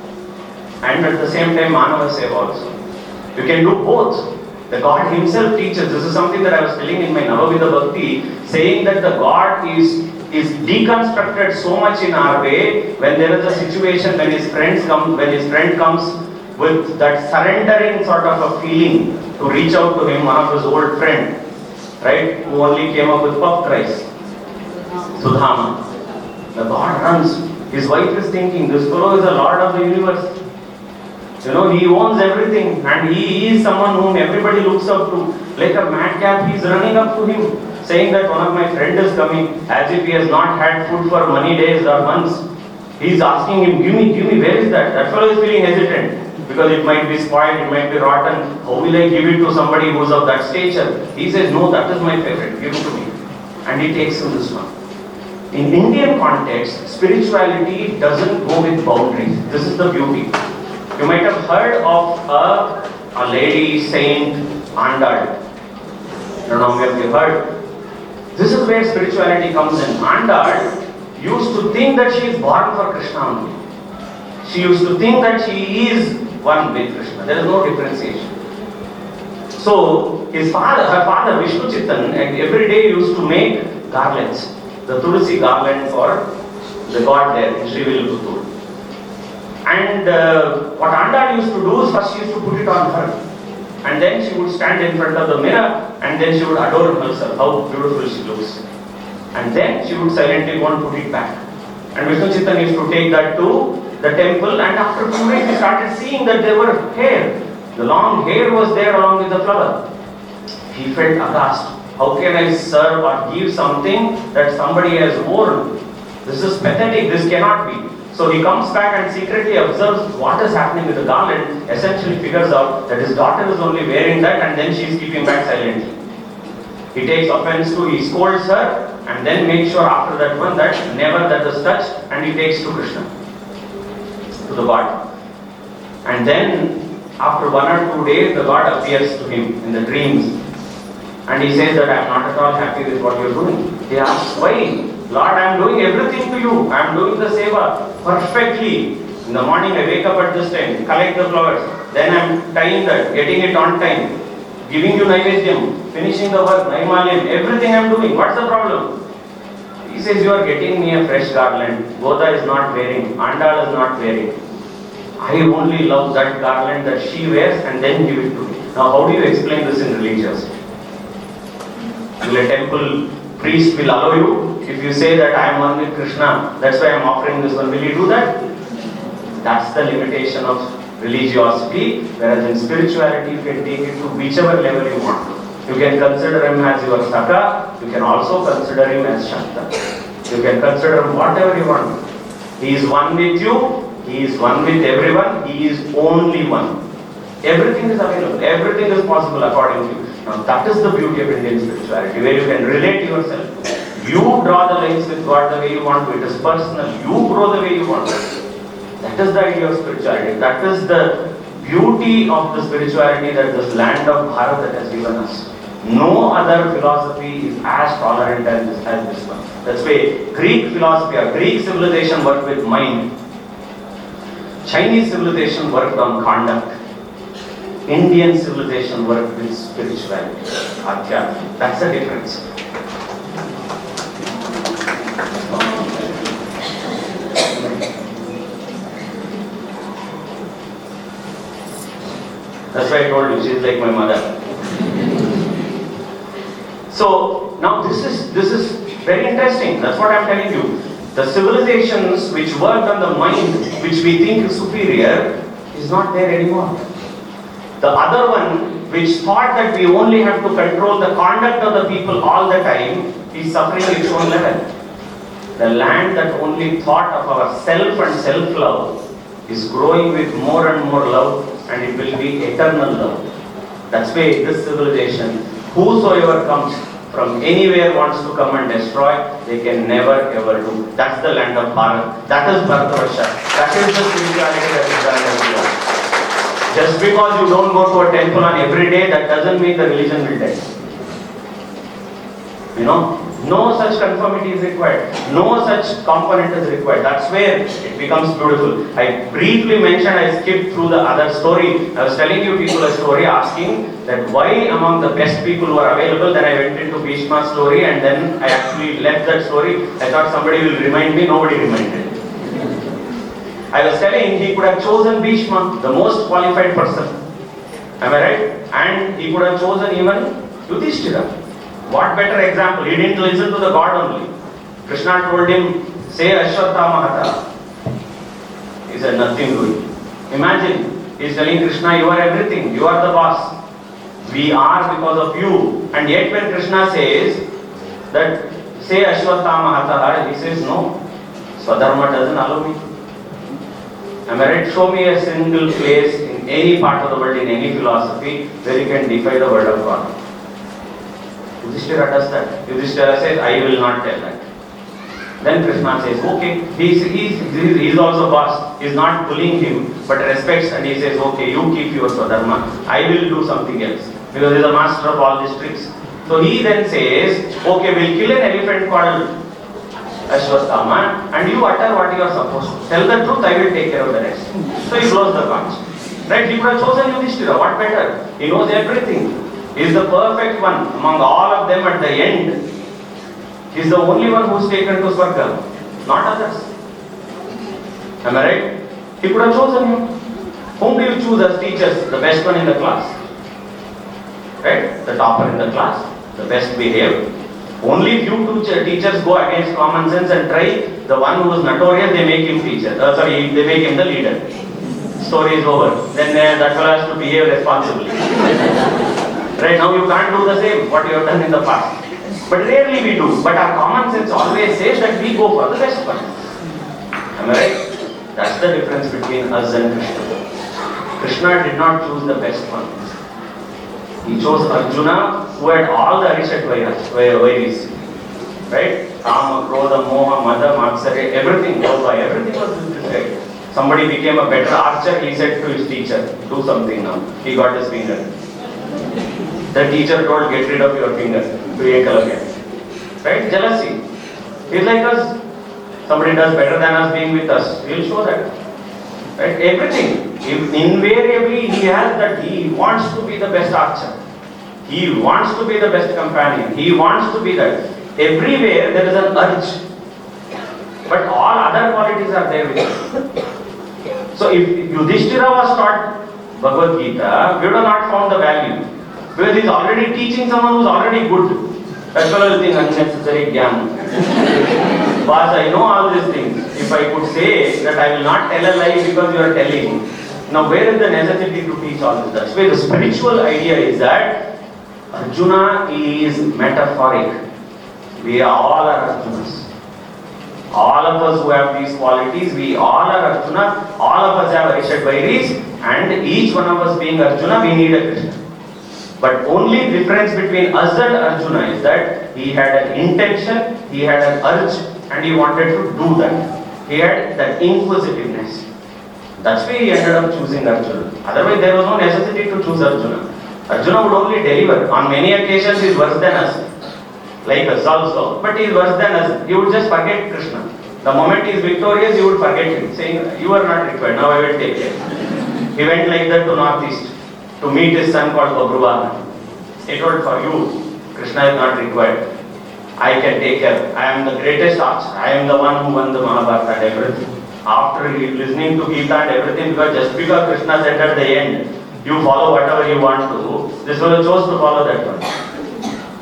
and at the same time Manava Seva also. You can do both. The God himself teaches. This is something that I was telling in my Navavida Bhakti, saying that the God is deconstructed so much in our way when there is a situation when his friend comes with that surrendering sort of a feeling to reach out to him, one of his old friend, right, who only came up with puffed rice, Sudhama. The God runs. His wife is thinking, this fellow is the Lord of the universe. You know, he owns everything and he is someone whom everybody looks up to. Like a madcap, he is running up to him, saying that one of my friends is coming, as if he has not had food for many days or months. He is asking him, give me, where is that? That fellow is feeling hesitant because it might be spoiled, it might be rotten. How will I give it to somebody who is of that stature? He says, no, that is my favorite, give it to me. And he takes him this one. In Indian context, spirituality doesn't go with boundaries. This is the beauty. You might have heard of a lady saint, Nanda. I don't know if you heard. This is where spirituality comes in. Nanda used to think that she is born for Krishna only. She used to think that she is one with Krishna. There is no differentiation. So her father Vishnu Chitan, every day used to make garlands. The Tulsi garland for the god there in Srivilluputur. And what Nanda used to do is first she used to put it on her. And then she would stand in front of the mirror and then she would adore herself, how beautiful she looks. And then she would silently go and put it back. And Vishnu Chitan used to take that to the temple, and after 2 days he started seeing that there were hair. The long hair was there along with the flower. He felt aghast. How can I serve or give something that somebody has worn? This is pathetic, this cannot be. So he comes back and secretly observes what is happening with the garland, essentially figures out that his daughter is only wearing that and then she is keeping back silently. He takes offense to, he scolds her and then makes sure after that one that never that is touched, and he takes to Krishna, to the God. And then after 1 or 2 days the God appears to him in the dreams and he says that I am not at all happy with what you are doing. He asks, why? Lord, I am doing everything to you. I am doing the seva perfectly. In the morning I wake up at this time, collect the flowers, then I am tying that, getting it on time, giving you naivedyam, finishing the work, naimalyam, everything I am doing. What's the problem? He says, you are getting me a fresh garland. Goda is not wearing, Andal is not wearing. I only love that garland that she wears and then give it to me. Now how do you explain this in religiosity? Will a temple priest will allow you? If you say that I am one with Krishna, that's why I am offering this one, will you do that? That's the limitation of religiosity, whereas in spirituality you can take it to whichever level you want. You can consider him as your Saka, you can also consider him as Shakta. You can consider him whatever you want. He is one with you, He is one with everyone. He is only one. Everything is available. Everything is possible according to you. Now that is the beauty of Indian spirituality, where you can relate to yourself. You draw the lines with God the way you want to. It is personal. You grow the way you want to. That is the idea of spirituality. That is the beauty of the spirituality that this land of Bharat that has given us. No other philosophy is as tolerant as this one. That's why Greek philosophy or Greek civilization worked with mind. Chinese civilization worked on conduct. Indian civilization worked with spirituality. Adhyatma. That's the difference. That's why I told you, she's like my mother. So now this is very interesting. That's what I'm telling you. The civilizations which worked on the mind, which we think is superior, is not there anymore. The other one, which thought that we only have to control the conduct of the people all the time, is suffering its own level. The land that only thought of our self and self-love is growing with more and more love, and it will be eternal love. That's why this civilization, whosoever comes from anywhere wants to come and destroy, they can never ever do. That's the land of Bharat. That is Bharatavarsha. That is the spirituality that is done everywhere. Just because you don't go to a temple on every day, that doesn't mean the religion will die. You know, no such conformity is required. No such component is required. That's where it becomes beautiful. I briefly mentioned, I skipped through the other story. I was telling you people a story asking that why among the best people who are available, then I went into Bhishma's story and then I actually left that story. I thought somebody will remind me, nobody reminded. I was telling he could have chosen Bhishma, the most qualified person. Am I right? And he could have chosen even Yudhishthira. What better example? He didn't listen to the God only. Krishna told him, say Ashwatthama Hatha. He said, nothing doing. Imagine, he is telling Krishna, you are everything, you are the boss. We are because of you. And yet when Krishna says that, say Ashwatthama Hatha, he says, no. Swadharma doesn't allow me. Am I right? Show me a single place in any part of the world, in any philosophy, where you can defy the word of God. Yudhishthira does that. Yudhishthira says, I will not tell that. Then Krishna says, okay, he's also boss. He's not bullying him, but respects, and he says, okay, you keep your Swadharma. I will do something else. Because he's a master of all these tricks. So he then says, okay, we'll kill an elephant called Ashwatthama, and you utter what you are supposed to. Tell the truth, I will take care of the rest. So he blows the conch. Right? He could have chosen Yudhishthira. What better? He knows everything. He is the perfect one among all of them at the end. He is the only one who is taken to Swarga, not others. Am I right? He could have chosen him. Whom do you choose as teachers? The best one in the class. Right? The topper in the class. The best behaved. Only few teachers go against common sense and try the one who is notorious, they make him teacher. They make him the leader. Story is over. Then that fellow has to behave responsibly. Right now you can't do the same, what you have done in the past. But rarely we do. But our common sense always says that we go for the best one. Am I right? That's the difference between us and Krishna. Krishna did not choose the best one. He chose Arjuna, who had all the Arishat Vairis. Right? Kama, Krodha, Moha, Mada, Matsarya, everything. Everything was with this guy. Somebody became a better archer, he said to his teacher, do something now. He got his finger. The teacher told, get rid of your finger. Right? Jealousy. He's like us. Somebody does better than us being with us. We'll show that. Right? Everything. Invariably, he has that. He wants to be the best archer. He wants to be the best companion. He wants to be that. Everywhere there is an urge. But all other qualities are there with him. So if Yudhishthira was taught Bhagavad Gita, we would have not found the value. Because he is already teaching someone who is already good. That fellow will think unnecessary jnana. Boss, I know all these things. If I could say that I will not tell a lie because you are telling, now where is the necessity to teach all this? That's why the spiritual idea is that Arjuna is metaphoric. We all are Arjunas. All of us who have these qualities, we all are Arjuna, all of us have Arishad Vairis, and each one of us being Arjuna, we need a Krishna. But only difference between us and Arjuna is that he had an intention, he had an urge, and he wanted to do that. He had that inquisitiveness. That's why he ended up choosing Arjuna. Otherwise, there was no necessity to choose Arjuna. Arjuna would only deliver. On many occasions, he is worse than us. Like us also. But he is worse than us. You would just forget Krishna. The moment he is victorious, you would forget him. Saying, you are not required. Now I will take care. He went like that to Northeast to meet his son called Babruvana. He told, for you, Krishna is not required. I can take care. I am the greatest archer. I am the one who won the Mahabharata and everything. After listening to Gita and everything, because just because Krishna said at the end, you follow whatever you want to, this fellow chose to follow that one.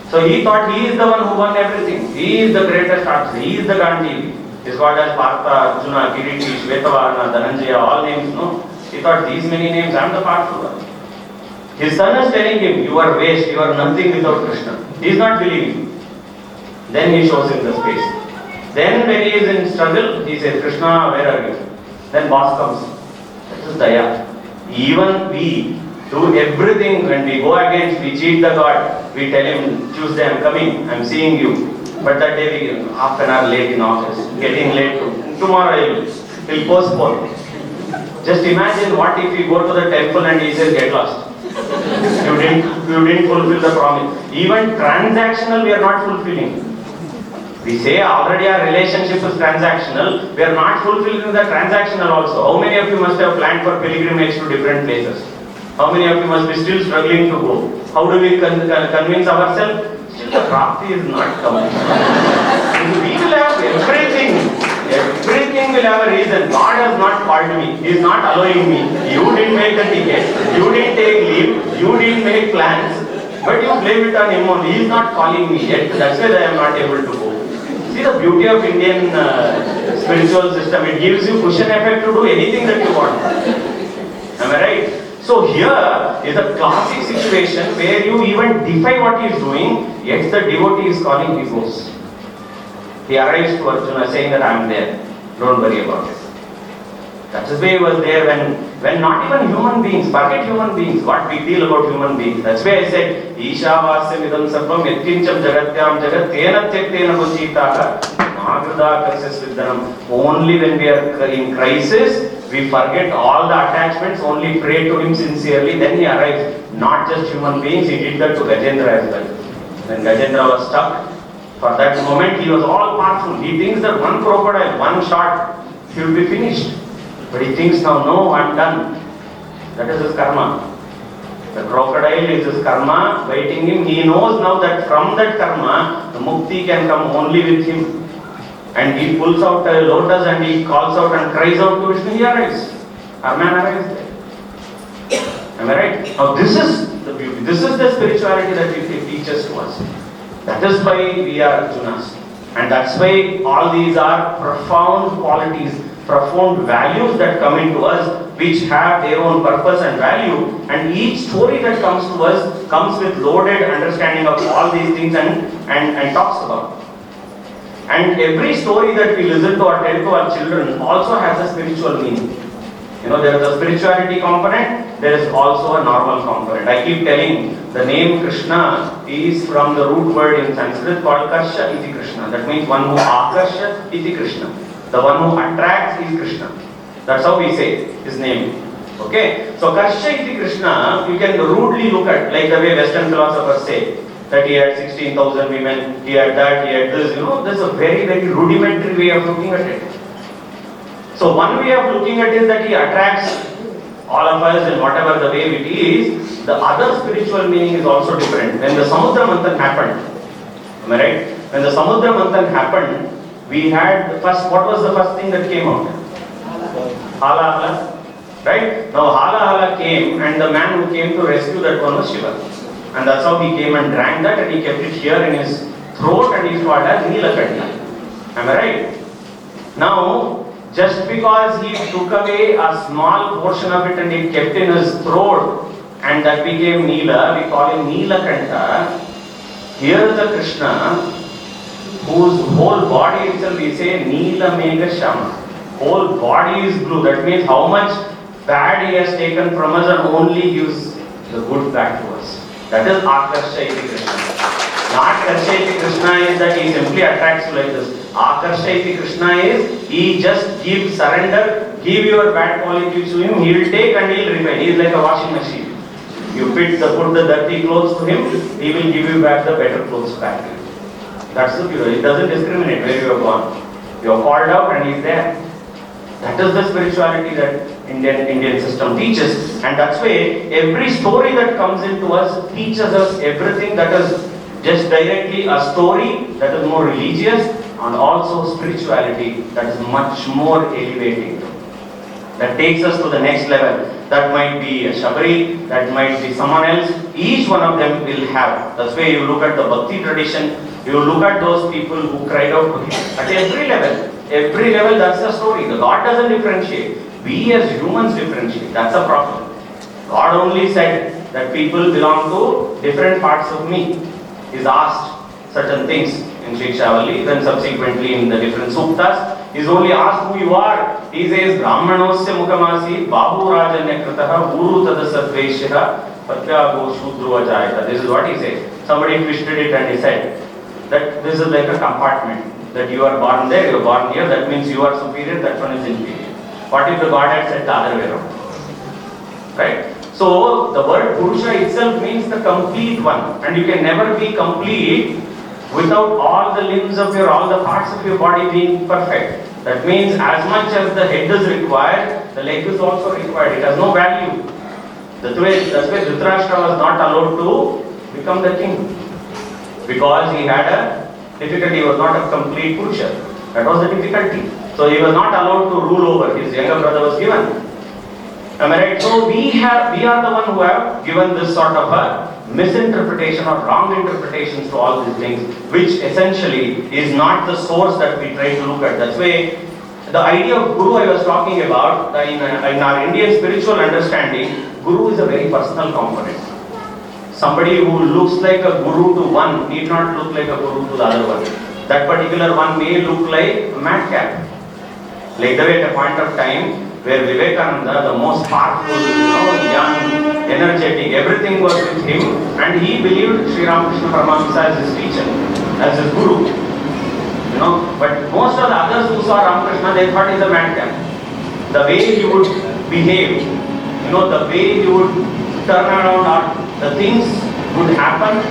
So he thought he is the one who won everything. He is the greatest archer. He is the Gandhi. He is called as Partha, Arjuna, Kiriti, Shvetavana, Dhananjaya, all names, no? He thought these many names, I am the powerful one. His son is telling him, you are waste, you are nothing without Krishna. He is not believing. Then he shows him the space. Then when he is in struggle, he says, Krishna, where are you? Then boss comes. That is Daya. Even we do everything when we go against, we cheat the God. We tell him, Tuesday I am coming, I am seeing you. But that day we half an hour late in office, getting late. Tomorrow he'll postpone. Just imagine what if we go to the temple and he says, get lost. You didn't fulfill the promise. Even transactional we are not fulfilling. We say already our relationship is transactional, we are not fulfilling the transactional also. How many of you must have planned for pilgrimage to different places? How many of you must be still struggling to go? How do we convince ourselves? Still the Prapti is not coming. We will have everything. Everything will have a reason. God has not called me. He is not allowing me. You didn't make the ticket. You didn't take leave. You didn't make plans. But you blame it on him only. He is not calling me yet. That's why I am not able to go. See the beauty of Indian spiritual system. It gives you cushion effect to do anything that you want. Am I right? So here is a classic situation where you even defy what he is doing, yet the devotee is calling, he goes. He arrives to Arjuna saying that I am there. Don't worry about it. That is why he was there when not even human beings, forget human beings, what big deal about human beings. That's why I said, Isha Vasyam idam sarvam yatkincham jagatyam jagat tena tyaktena buchitaha magrida kasyas vidyanam. Only when we are in crisis, we forget all the attachments, only pray to him sincerely, then he arrives. Not just human beings, he did that to Gajendra as well. When Gajendra was stuck, for that moment he was all powerful. He thinks that one crocodile, one shot, he will be finished. But he thinks now, no, I am done. That is his karma. The crocodile is his karma waiting him. He knows now that from that karma, the mukti can come only with him. And he pulls out a lotus and he calls out and cries out to Vishnu, he arrives. Our man arrives there. Am I right? Now this is the beauty. This is the spirituality that he teaches to us. That is why we are Arjunas. And that's why all these are profound qualities, profound values that come into us, which have their own purpose and value. And each story that comes to us comes with loaded understanding of all these things and talks about. And every story that we listen to or tell to our children also has a spiritual meaning. You know, there is a spirituality component, there is also a normal component. I keep telling, the name Krishna is from the root word in Sanskrit called Karsha iti Krishna. That means one who akarsha iti Krishna. The one who attracts is Krishna. That's how we say his name. Okay? So Karsha iti Krishna, you can rudely look at, like the way Western philosophers say, that he had 16,000 women, he had that, he had this, you know, there's a very, very rudimentary way of looking at it. So one way of looking at it is that he attracts all of us in whatever the way it is. The other spiritual meaning is also different. When the Samudra Manthan happened, am I right? When the Samudra Manthan happened, we had the first, what was the first thing that came out? Hala Hala. Right? Now Hala Hala came and the man who came to rescue that one was Shiva. And that's how he came and drank that and he kept it here in his throat and he's called as Neelakanta. Am I right? Now, just because he took away a small portion of it and he kept in his throat and that became Neela, we call him Neelakanta. Here is the Krishna whose whole body itself, we say Neela Megha Shama. Whole body is blue. That means how much bad he has taken from us and only gives the good back to us. That is Akarshaiti Krishna. Not Karshaiti Krishna is that he simply attracts you like this. Akarshaiti Krishna is he just gives, surrender, give your bad qualities to him, he will take and he will repay. He is like a washing machine. You put the dirty clothes to him, he will give you back the better clothes back to you. That's the pure. It doesn't discriminate where you are born. You are called out and he is there. That is the spirituality that Indian system teaches, and that's why every story that comes into us teaches us everything that is just directly a story that is more religious, and also spirituality that is much more elevating, that takes us to the next level. That might be a Shabari, that might be someone else. Each one of them will have. That's why you look at the Bhakti tradition, you look at those people who cried out to him at every level. Every level, that's the story. The God doesn't differentiate. We as humans differentiate. That's a problem. God only said that people belong to different parts of me. He's asked certain things in Shikshavali, then subsequently in the different suktas. He's only asked who you are. He says, Brahmanosya Mukhamasi, Babu Rajanyakrataha, Guru Tadasatveshya, Patyago Shudru Ajayata. This is what he says. Somebody twisted it and he said that this is like a compartment. That you are born there, you are born here, that means you are superior, that one is inferior. What if the God had said the other way around? Right? So, the word Purusha itself means the complete one. And you can never be complete without all the limbs of all the parts of your body being perfect. That means as much as the head is required, the leg is also required. It has no value. That's why Dhritarashtra was not allowed to become the king. Because he had a difficulty, he was not a complete Purusha. That was the difficulty. So he was not allowed to rule over. His younger brother was given. Am I right? So we are the one who have given this sort of a misinterpretation or wrong interpretations to all these things, which essentially is not the source that we try to look at. That's why the idea of Guru I was talking about, in our Indian spiritual understanding, Guru is a very personal component. Somebody who looks like a guru to one need not look like a guru to the other one. That particular one may look like a madcap. Like the way at a point of time where Vivekananda, the most powerful, young, energetic, everything was with him, and he believed Sri Ramakrishna Paramahamsa as his teacher, as his guru. But most of the others who saw Ramakrishna, they thought he's a madcap. The way he would behave, the way he would turn around, or the things would happen,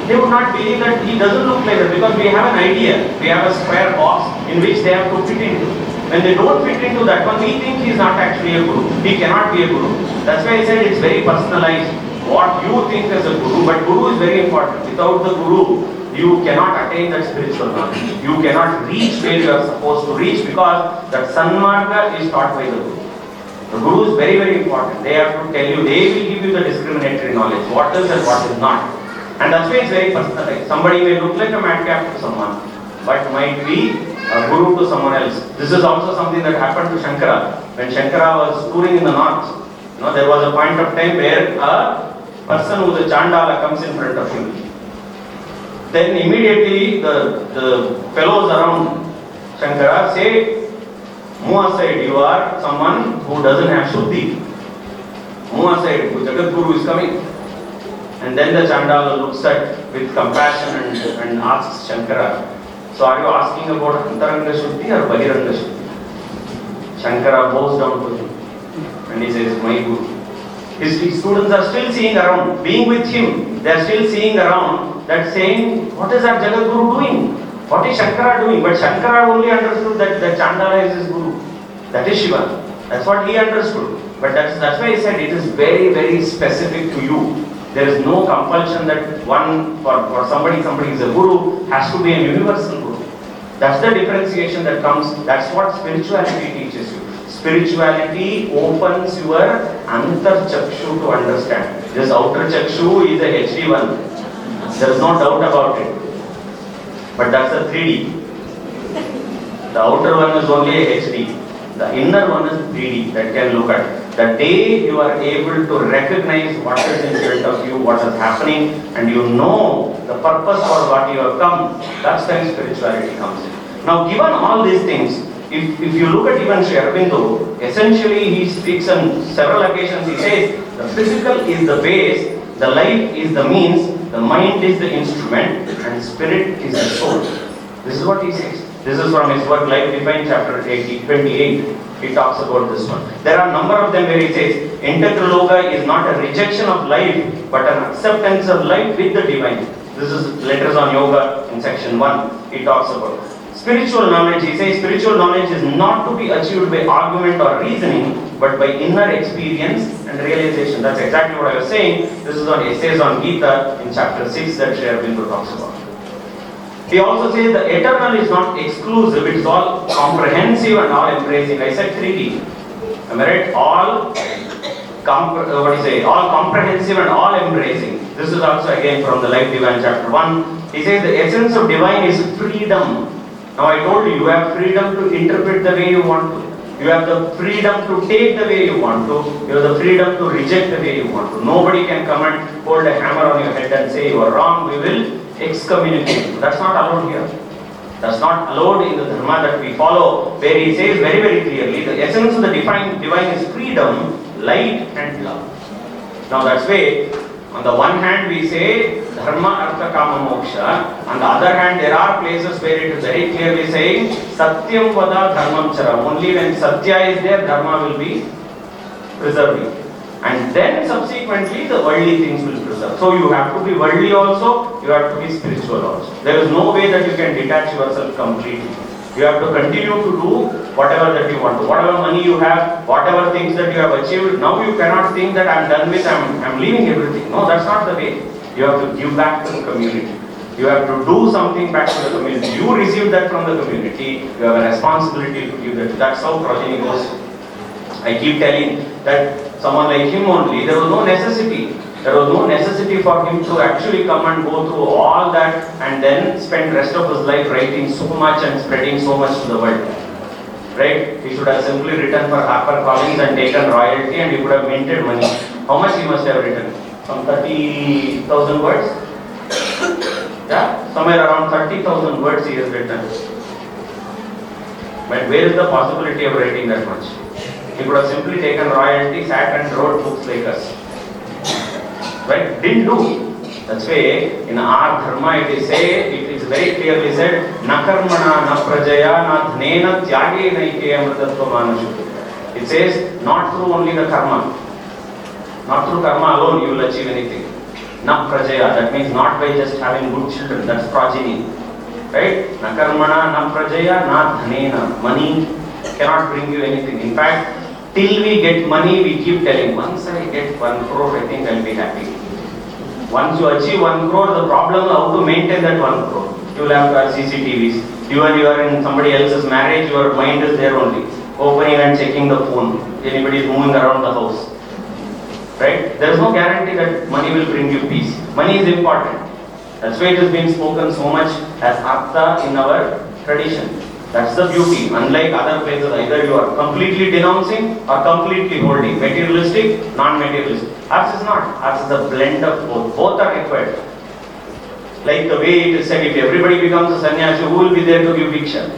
they would not believe that he doesn't look like that, because we have an idea, we have a square box in which they have to fit into. When they don't fit into that one, we think he is not actually a guru. He cannot be a guru. That's why I said it's very personalized. What you think is a guru, but guru is very important. Without the guru, you cannot attain that spiritual knowledge. You cannot reach where you are supposed to reach, because that sanmarga is taught by the guru. The guru is very, very important. They have to tell you, they will give you the discriminatory knowledge, what is and what is not. And that's why it's very personalized. Somebody may look like a madcap to someone, but might be a guru to someone else. This is also something that happened to Shankara. When Shankara was touring in the north, there was a point of time where a person who is a Chandala comes in front of him. Then immediately the fellows around Shankara say, move aside, you are someone who doesn't have Shuddhi. Move aside, Jagat Guru is coming. And then the Chandala looks at with compassion and asks Shankara, so are you asking about Antaranga Shuddhi or Bahiranga Shuddhi? Shankara bows down to him and he says, my Guru. His students are still seeing around, being with him, they are still seeing around that saying, what is that Jagat Guru doing? What is Shankara doing? But Shankara only understood that the Chandala is his Guru. That is Shiva. That's what he understood. But that's why he said it is very, very specific to you. There is no compulsion that one, for somebody is a Guru, has to be a universal Guru. That's the differentiation that comes. That's what spirituality teaches you. Spirituality opens your antar chakshu to understand. This outer chakshu is a HD one. There is no doubt about it. But that's a 3D. The outer one is only a HD. The inner one is 3D that can look at. The day you are able to recognize what is in front of you, what is happening, and you know the purpose for what you have come, that's when spirituality comes in. Now, given all these things, if you look at even Sri Aurobindo, essentially he speaks on several occasions, he says, the physical is the base, the life is the means, the mind is the instrument, and spirit is the soul. This is what he says. This is from his work Life Defined, chapter 28. He talks about this one. There are a number of them where he says, Integral Yoga is not a rejection of life, but an acceptance of life with the divine. This is Letters on Yoga in section 1. He talks about spiritual knowledge. He says, spiritual knowledge is not to be achieved by argument or reasoning, but by inner experience and realization. That's exactly what I was saying. This is on Essays on Gita in chapter 6 that Sri Aurobindo talks about. He also says the eternal is not exclusive, it's all comprehensive and all embracing. I said 3D. Am I right? All comprehensive and all embracing. This is also again from the Life Divine chapter 1. He says the essence of divine is freedom. Now I told you, you have freedom to interpret the way you want to. You have the freedom to take the way you want to. You have the freedom to reject the way you want to. Nobody can come and hold a hammer on your head and say you are wrong, we will excommunicate you. That's not allowed here. That's not allowed in the dharma that we follow, where he says very, very clearly, the essence of the divine is freedom, light and love. Now that's why, on the one hand we say dharma, artha, kama, moksha. On the other hand, there are places where it is very clearly saying satyam vada dharmam chara. Only when satya is there, dharma will be preserving. And then subsequently the worldly things will preserve. So you have to be worldly also, you have to be spiritual also. There is no way that you can detach yourself completely. You have to continue to do whatever that you want to. Whatever money you have, whatever things that you have achieved, now you cannot think that I'm done with, I'm leaving everything. No, that's not the way. You have to give back to the community. You have to do something back to the community. You receive that from the community, you have a responsibility to give that. That's how progeny goes. I keep telling that someone like him only, there was no necessity. There was no necessity for him to actually come and go through all that and then spend the rest of his life writing so much and spreading so much to the world. Right? He should have simply written for HarperCollins and taken royalty and he would have minted money. How much he must have written? Some 30,000 words? Yeah? Somewhere around 30,000 words he has written. But where is the possibility of writing that much? He could have simply taken royalty, sat and wrote books like us. Right? Didn't do. That's why in our dharma it is very clearly said, na karmana, na prajaya, na dhanena, tyage naike amritatva manashu. It says, not through only the karma. Not through karma alone you will achieve anything. Na prajaya, that means not by just having good children, that's progeny. Right? Na karmana, na prajaya, na dhanena. Money cannot bring you anything. In fact, till we get money, we keep telling, once I get 1 crore, I think I'll be happy. Once you achieve 1 crore, the problem how to maintain that 1 crore. You will have to have CCTVs. You are in somebody else's marriage, your mind is there only. Opening and checking the phone. Anybody is moving around the house. Right? There is no guarantee that money will bring you peace. Money is important. That's why it is being spoken so much as artha in our tradition. That's the beauty. Unlike other places, either you are completely denouncing or completely holding. Materialistic, non-materialistic. Ours is not. Ours is a blend of both. Both are required. Like the way it is said, if everybody becomes a sannyasi, who will be there to give diksha?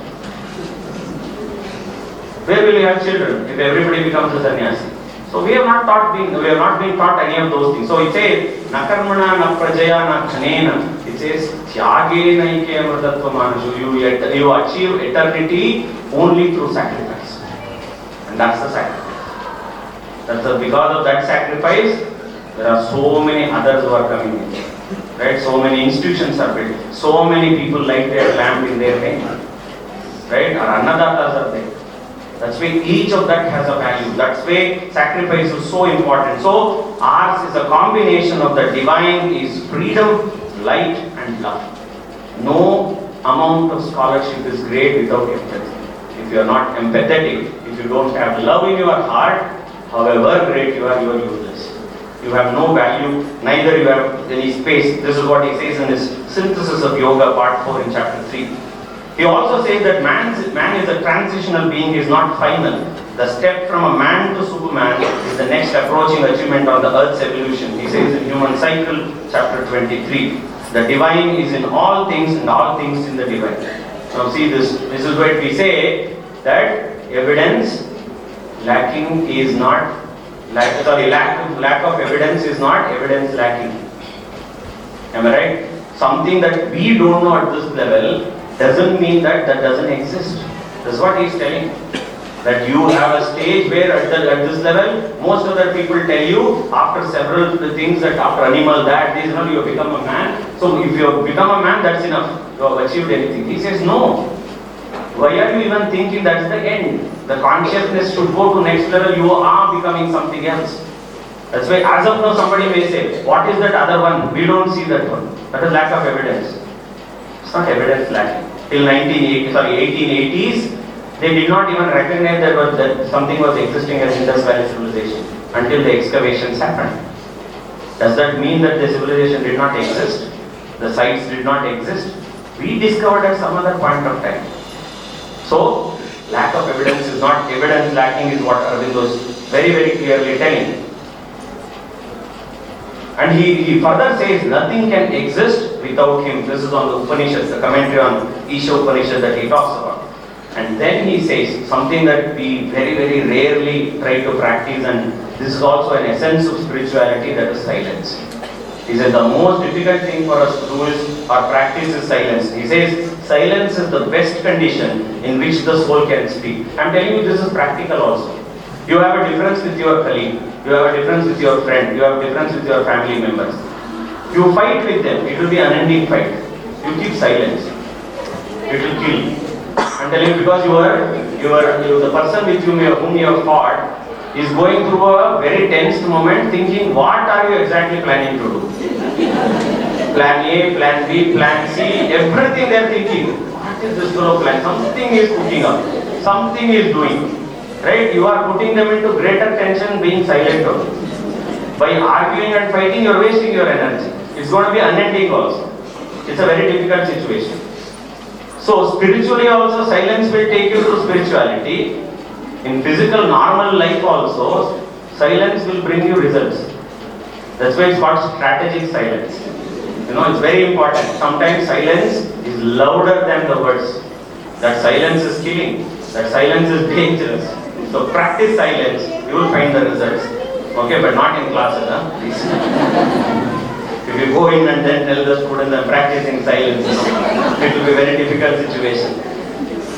Where will you have children if everybody becomes a sannyasi? So we have not been taught any of those things. So it says, na karmana, na prajaya, na dhanena. It says, tyage naike amritatva manashu. You achieve eternity only through sacrifice. And that's the sacrifice. Because of that sacrifice, there are so many others who are coming in. Right? So many institutions are built. So many people light their lamp in their name. Right? Our annadatas are there. That's why each of that has a value. That's why sacrifice is so important. So ours is a combination of the divine is freedom, light and love. No amount of scholarship is great without empathy. If you are not empathetic, if you don't have love in your heart, however great you are useless. You have no value, neither you have any space. This is what he says in his Synthesis of Yoga, part 4 in chapter 3. He also says that man is a transitional being, he is not final. The step from a man to Superman is the next approaching achievement of the Earth's evolution. He says in Human Cycle, chapter 23, the divine is in all things and all things in the divine. Now see this is what we say, that evidence lacking is not, lack of evidence is not evidence lacking. Am I right? Something that we don't know at this level doesn't mean that doesn't exist. That's what he's telling. That you have a stage where at this level, most other people tell you after several things, that after animal that, this, you have become a man. So if you have become a man, that's enough. You have achieved anything. He says no. Why are you even thinking that's the end? The consciousness should go to next level. You are becoming something else. That's why as of now somebody may say, what is that other one? We don't see that one. That is lack of evidence. It's not evidence lacking. Till 1880s, they did not even recognize that something was existing as Indus Valley civilization until the excavations happened. Does that mean that the civilization did not exist? The sites did not exist? We discovered at some other point of time. So, lack of evidence is not evidence lacking, is what Aurobindo is very, very clearly telling. And he further says nothing can exist without him. This is on the Upanishads, the commentary on Isha Upanishad that he talks about. And then he says something that we very, very rarely try to practice, and this is also an essence of spirituality, that is silence. He says the most difficult thing for us to do is, or practice, is silence. He says silence is the best condition in which the soul can speak. I am telling you, this is practical also. You have a difference with your colleague, you have a difference with your friend, you have a difference with your family members. You fight with them, it will be an unending fight. You keep silence, it will kill. I'm telling you, because the person with whom you have fought is going through a very tense moment, thinking, what are you exactly planning to do? Plan A, plan B, plan C, everything they are thinking. What is this fellow plan? Something is cooking up, something is doing. Right? You are putting them into greater tension being silent also. By arguing and fighting, you are wasting your energy. It's going to be unending also. It's a very difficult situation. So spiritually also, silence will take you to spirituality. In physical normal life also, silence will bring you results. That's why it's called strategic silence. You know, it's very important. Sometimes silence is louder than the words. That silence is killing. That silence is dangerous. So practice silence, you will find the results. Okay, but not in classes, please. If you go in and then tell the students I'm practicing silence, it will be a very difficult situation.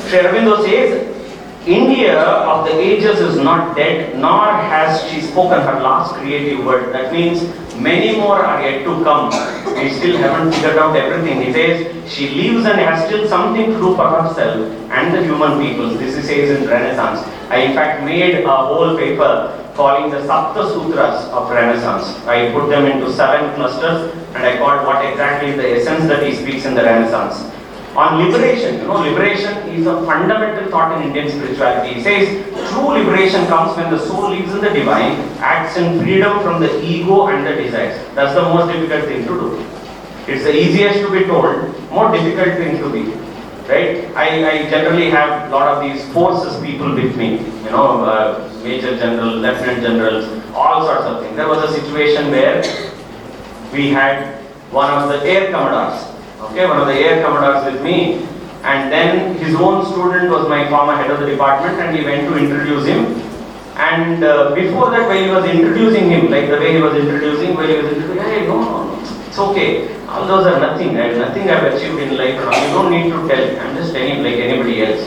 Sri Aurobindo says, India of the ages is not dead, nor has she spoken her last creative word. That means many more are yet to come. We still haven't figured out everything. He says she lives and has still something to do for herself and the human peoples. This he says in Renaissance. I in fact made a whole paper calling the Sapta Sutras of Renaissance. I put them into 7 clusters and I called what exactly is the essence that he speaks in the Renaissance. On liberation, you know, liberation is a fundamental thought in Indian spirituality. He says true liberation comes when the soul lives in the divine, acts in freedom from the ego and the desires. That's the most difficult thing to do. It's the easiest to be told, more difficult thing to be. Right? I generally have a lot of these forces people with me, you know, Major General, Lieutenant Generals, all sorts of things. There was a situation where we had one of the Air Commodores, one of the Air Commodores with me, and then his own student was my former head of the department, and he went to introduce him. And before that, while he was introducing him, like the way he was introducing, hey, no, it's okay. All those are nothing. Nothing I've achieved in life. You don't need to tell. I'm just telling like anybody else.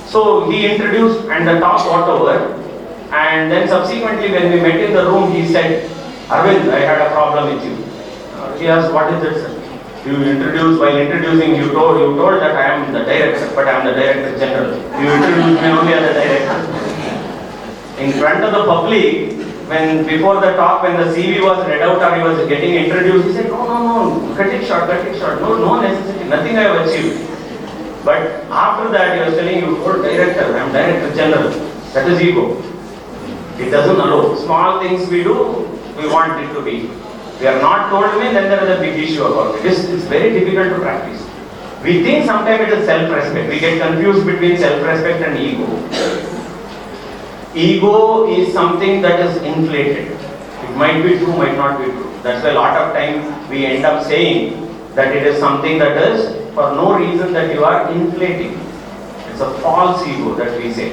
So he introduced and the talk got over. And then subsequently when we met in the room, he said, Arvind, I had a problem with you. He asked, what is it, sir? While introducing, you told that I am the director, but I am the Director General. You introduced me only as the director. In front of the public, before the talk, when the CV was read out or he was getting introduced, he said, no, cut it short. No necessity, nothing I have achieved. But after that, he was telling you, director, I am Director General. That is ego. It doesn't allow. Small things we do, we want it to be. We are not told me, then there is a big issue about it. It's very difficult to practice. We think sometimes it is self-respect. We get confused between self-respect and ego. Ego is something that is inflated. It might be true, might not be true. That's why a lot of time we end up saying that it is something that is for no reason that you are inflating. It's a false ego that we say.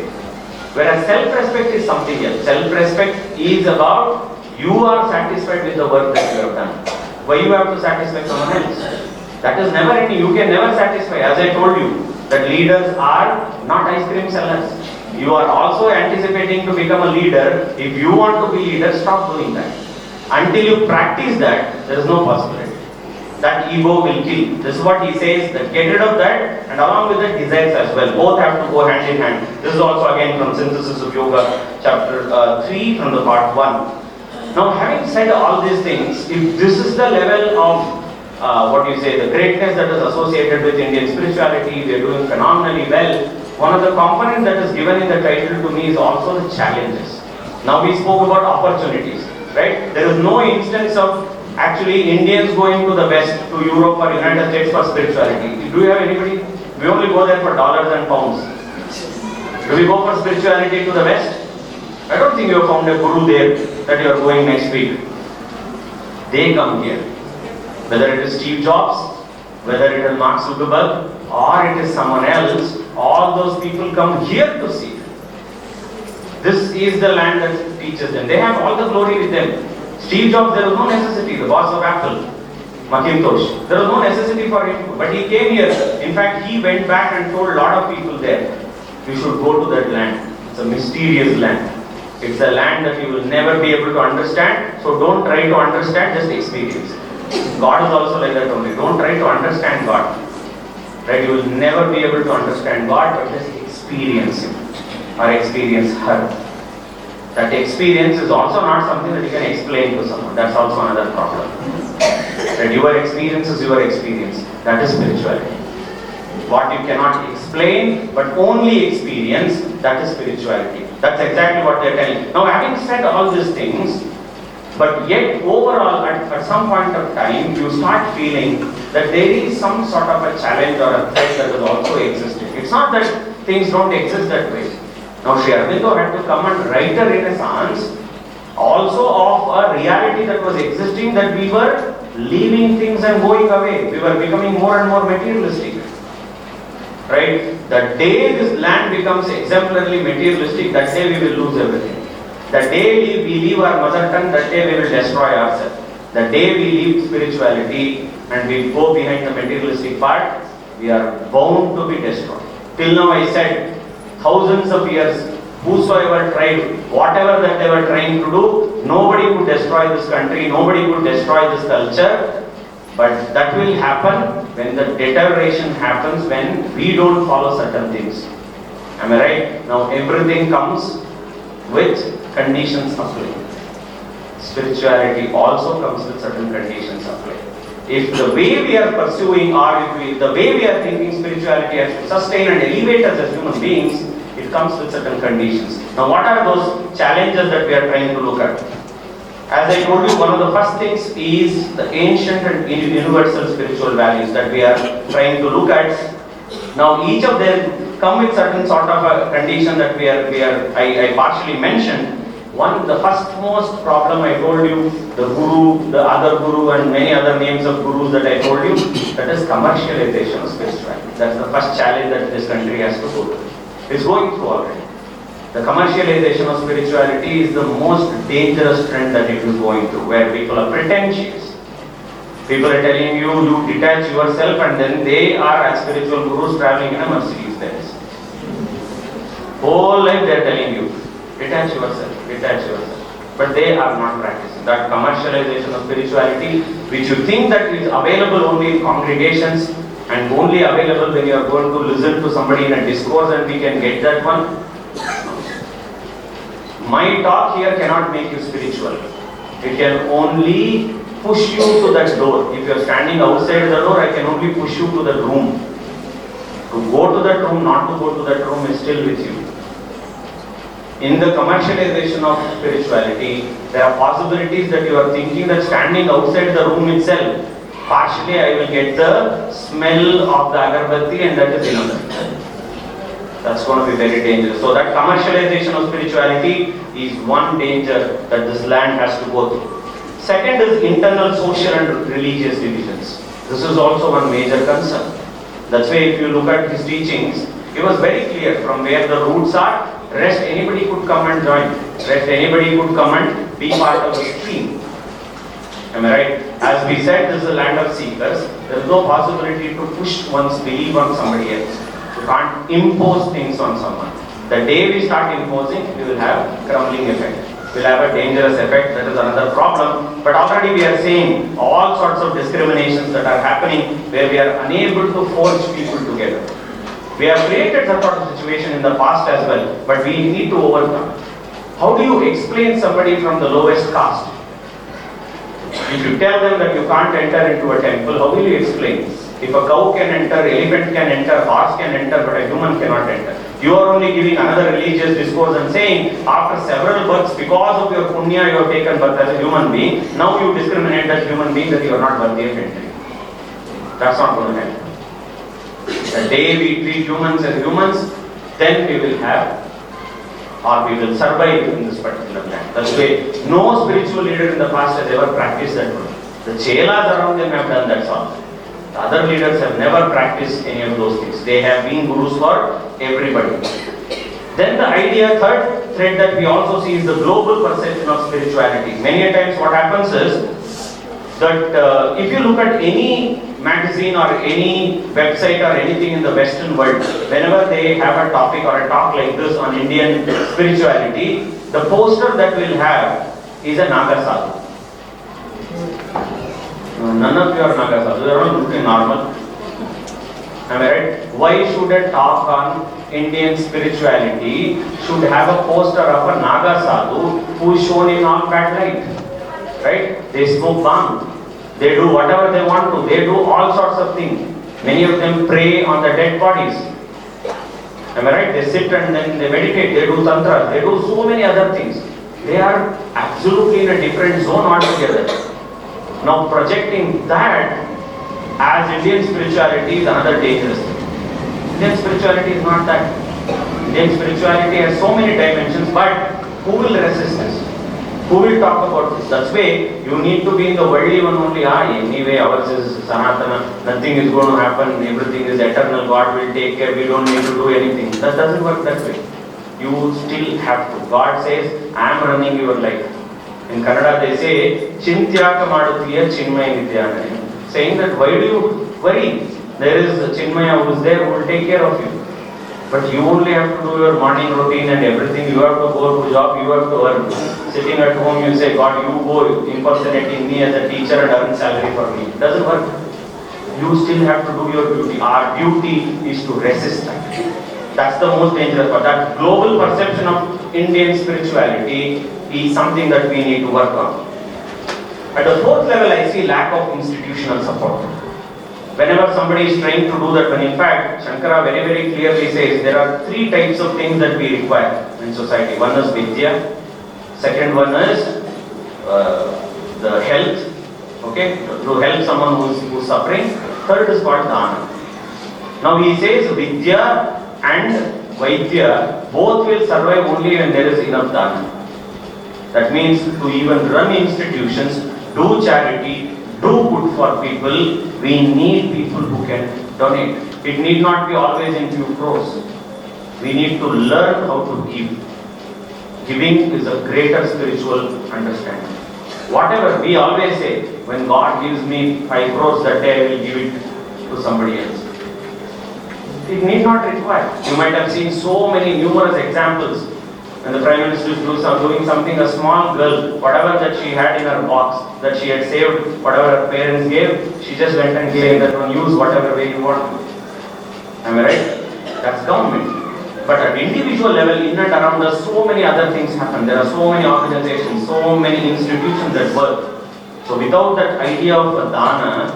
Whereas self-respect is something else. Self-respect is about you are satisfied with the work that you have done. Why you have to satisfy someone else? That is never any, you can never satisfy. As I told you, that leaders are not ice cream sellers. You are also anticipating to become a leader. If you want to be leader, stop doing that. Until you practice that, there is no possibility. That ego will kill. This is what he says, that get rid of that and along with the desires as well. Both have to go hand in hand. This is also again from Synthesis of Yoga, chapter 3 from the part 1. Now having said all these things, if this is the level of the greatness that is associated with Indian spirituality, we are doing phenomenally well. One of the components that is given in the title to me is also the challenges. Now we spoke about opportunities, right? There is no instance of actually Indians going to the West, to Europe or United States for spirituality. Do you have anybody? We only go there for dollars and pounds. Do we go for spirituality to the West? I don't think you have found a guru there that you are going next week. They come here. Whether it is Steve Jobs, whether it is Mark Zuckerberg, or it is someone else, all those people come here to see. This is the land that teaches them. They have all the glory with them. Steve Jobs, there was no necessity, the boss of Apple, Macintosh, there was no necessity for him, but he came here. In fact, he went back and told a lot of people there, you should go to that land. It's a mysterious land. It's a land that you will never be able to understand, so don't try to understand, just experience. God is also like that only. Don't try to understand God. Right? You will never be able to understand God, but just experience Him or experience her. That experience is also not something that you can explain to someone. That's also another problem. That your experience is your experience. That is spirituality. What you cannot explain, but only experience, that is spirituality. That's exactly what they are telling. Now, having said all these things, but yet overall at some point of time you start feeling that there is some sort of a challenge or a threat that is also existing. It's not that things don't exist that way. Now Sri Aurobindo had to come and write a renaissance also of a reality that was existing, that we were leaving things and going away. We were becoming more and more materialistic. Right? The day this land becomes exemplarily materialistic, that day we will lose everything. The day we leave our mother tongue, that day we will destroy ourselves. The day we leave spirituality and we go behind the materialistic part, we are bound to be destroyed. Till now I said, thousands of years, whosoever tried, whatever that they were trying to do, nobody could destroy this country, nobody could destroy this culture. But that will happen when the deterioration happens, when we don't follow certain things. Am I right? Now everything comes with conditions of play. Spirituality also comes with certain conditions of play. If the way we are pursuing or if the way we are thinking spirituality has to sustain and elevate us as human beings, it comes with certain conditions. Now what are those challenges that we are trying to look at? As I told you, one of the first things is the ancient and universal spiritual values that we are trying to look at. Now each of them come with certain sort of a condition that I partially mentioned. One, the first most problem I told you, the guru, the other guru and many other names of gurus that I told you, that is commercialization of spirituality. That's the first challenge that this country has to go through. It's going through already. The commercialization of spirituality is the most dangerous trend that it is going through, where people are pretentious. People are telling you, you detach yourself and then they are as spiritual gurus traveling in a Mercedes Benz. Whole life they are telling you, detach yourself, detach yourself. But they are not practicing. That commercialization of spirituality, which you think that is available only in congregations and only available when you are going to listen to somebody in a discourse and we can get that one. My talk here cannot make you spiritual. It can only push you to that door. If you are standing outside the door, I can only push you to that room. To go to that room, not to go to that room is still with you. In the commercialization of spirituality, there are possibilities that you are thinking that standing outside the room itself, partially I will get the smell of the agarbatti and that is enough. That's going to be very dangerous. So that commercialization of spirituality is one danger that this land has to go through. Second is internal social and religious divisions. This is also one major concern. That's why if you look at his teachings, he was very clear from where the roots are. Rest anybody could come and join. Rest anybody could come and be part of the stream. Am I right? As we said, this is a land of seekers. There is no possibility to push one's belief on somebody else. You can't impose things on someone. The day we start imposing, we will have crumbling effect. We'll have a dangerous effect. That is another problem. But already we are seeing all sorts of discriminations that are happening where we are unable to forge people together. We have created that sort of situation in the past as well, but we need to overcome. How do you explain somebody from the lowest caste? If you tell them that you can't enter into a temple, how will you explain? If a cow can enter, elephant can enter, horse can enter, but a human cannot enter. You are only giving another religious discourse and saying, after several births, because of your punya, you have taken birth as a human being. Now you discriminate that human being that you are not worthy of entering. That's not going to happen. The day we treat humans as humans, then we will have, or we will survive in this particular land. That's why no spiritual leader in the past has ever practiced that one. The chelas around them have done that all. The other leaders have never practiced any of those things. They have been gurus for everybody. Then the idea, third thread that we also see is the global perception of spirituality. Many a times what happens is that if you look at any magazine or any website or anything in the Western world, whenever they have a topic or a talk like this on Indian spirituality, the poster that we'll have is a Naga sadhu. None of you are Naga sadhu, you are all looking normal. Am I right? Why should a talk on Indian spirituality should have a poster of a Naga sadhu who is shown in all bad light? Right? They smoke bhang. They do whatever they want to. They do all sorts of things. Many of them pray on the dead bodies. Am I right? They sit and then they meditate. They do tantra. They do so many other things. They are absolutely in a different zone altogether. Now projecting that as Indian spirituality is another dangerous thing. Indian spirituality is not that. Indian spirituality has so many dimensions, but who will resist this? Who will talk about this? That's why you need to be in the worldly one only. Anyway, ours is Sanatana, nothing is going to happen, everything is eternal, God will take care, we don't need to do anything. That doesn't work that way. You still have to. God says, I am running your life. In Kannada they say, Chintyaka madutiya chinmaya nidhyana. Saying that why do you worry? There is a Chinmaya who is there who will take care of you. But you only have to do your morning routine and everything. You have to go to job, you have to earn. Sitting at home, you say, God, you go impersonating me as a teacher and earn salary for me. It doesn't work. You still have to do your duty. Our duty is to resist that. That's the most dangerous part. That global perception of Indian spirituality is something that we need to work on. At the fourth level, I see lack of institutional support. Whenever somebody is trying to do that, when in fact, Shankara very, very clearly says there are three types of things that we require in society. One is Vidya, second one is the health, okay, to help someone who's suffering. Third is called Dana. Now he says Vidya and Vaidya both will survive only when there is enough Dana. That means to even run institutions, do charity, do good for people, we need people who can donate. It need not be always in few crores. We need to learn how to give. Giving is a greater spiritual understanding. Whatever, we always say, when God gives me 5 crores that day, I will give it to somebody else. It need not require. You might have seen so many numerous examples. When the Prime Minister is doing something, a small girl, whatever that she had in her box, that she had saved, whatever her parents gave, she just went and gave that one, use whatever way you want. Am I right? That's government. But at individual level, in and around us, so many other things happen. There are so many organizations, so many institutions that work. So without that idea of a dana,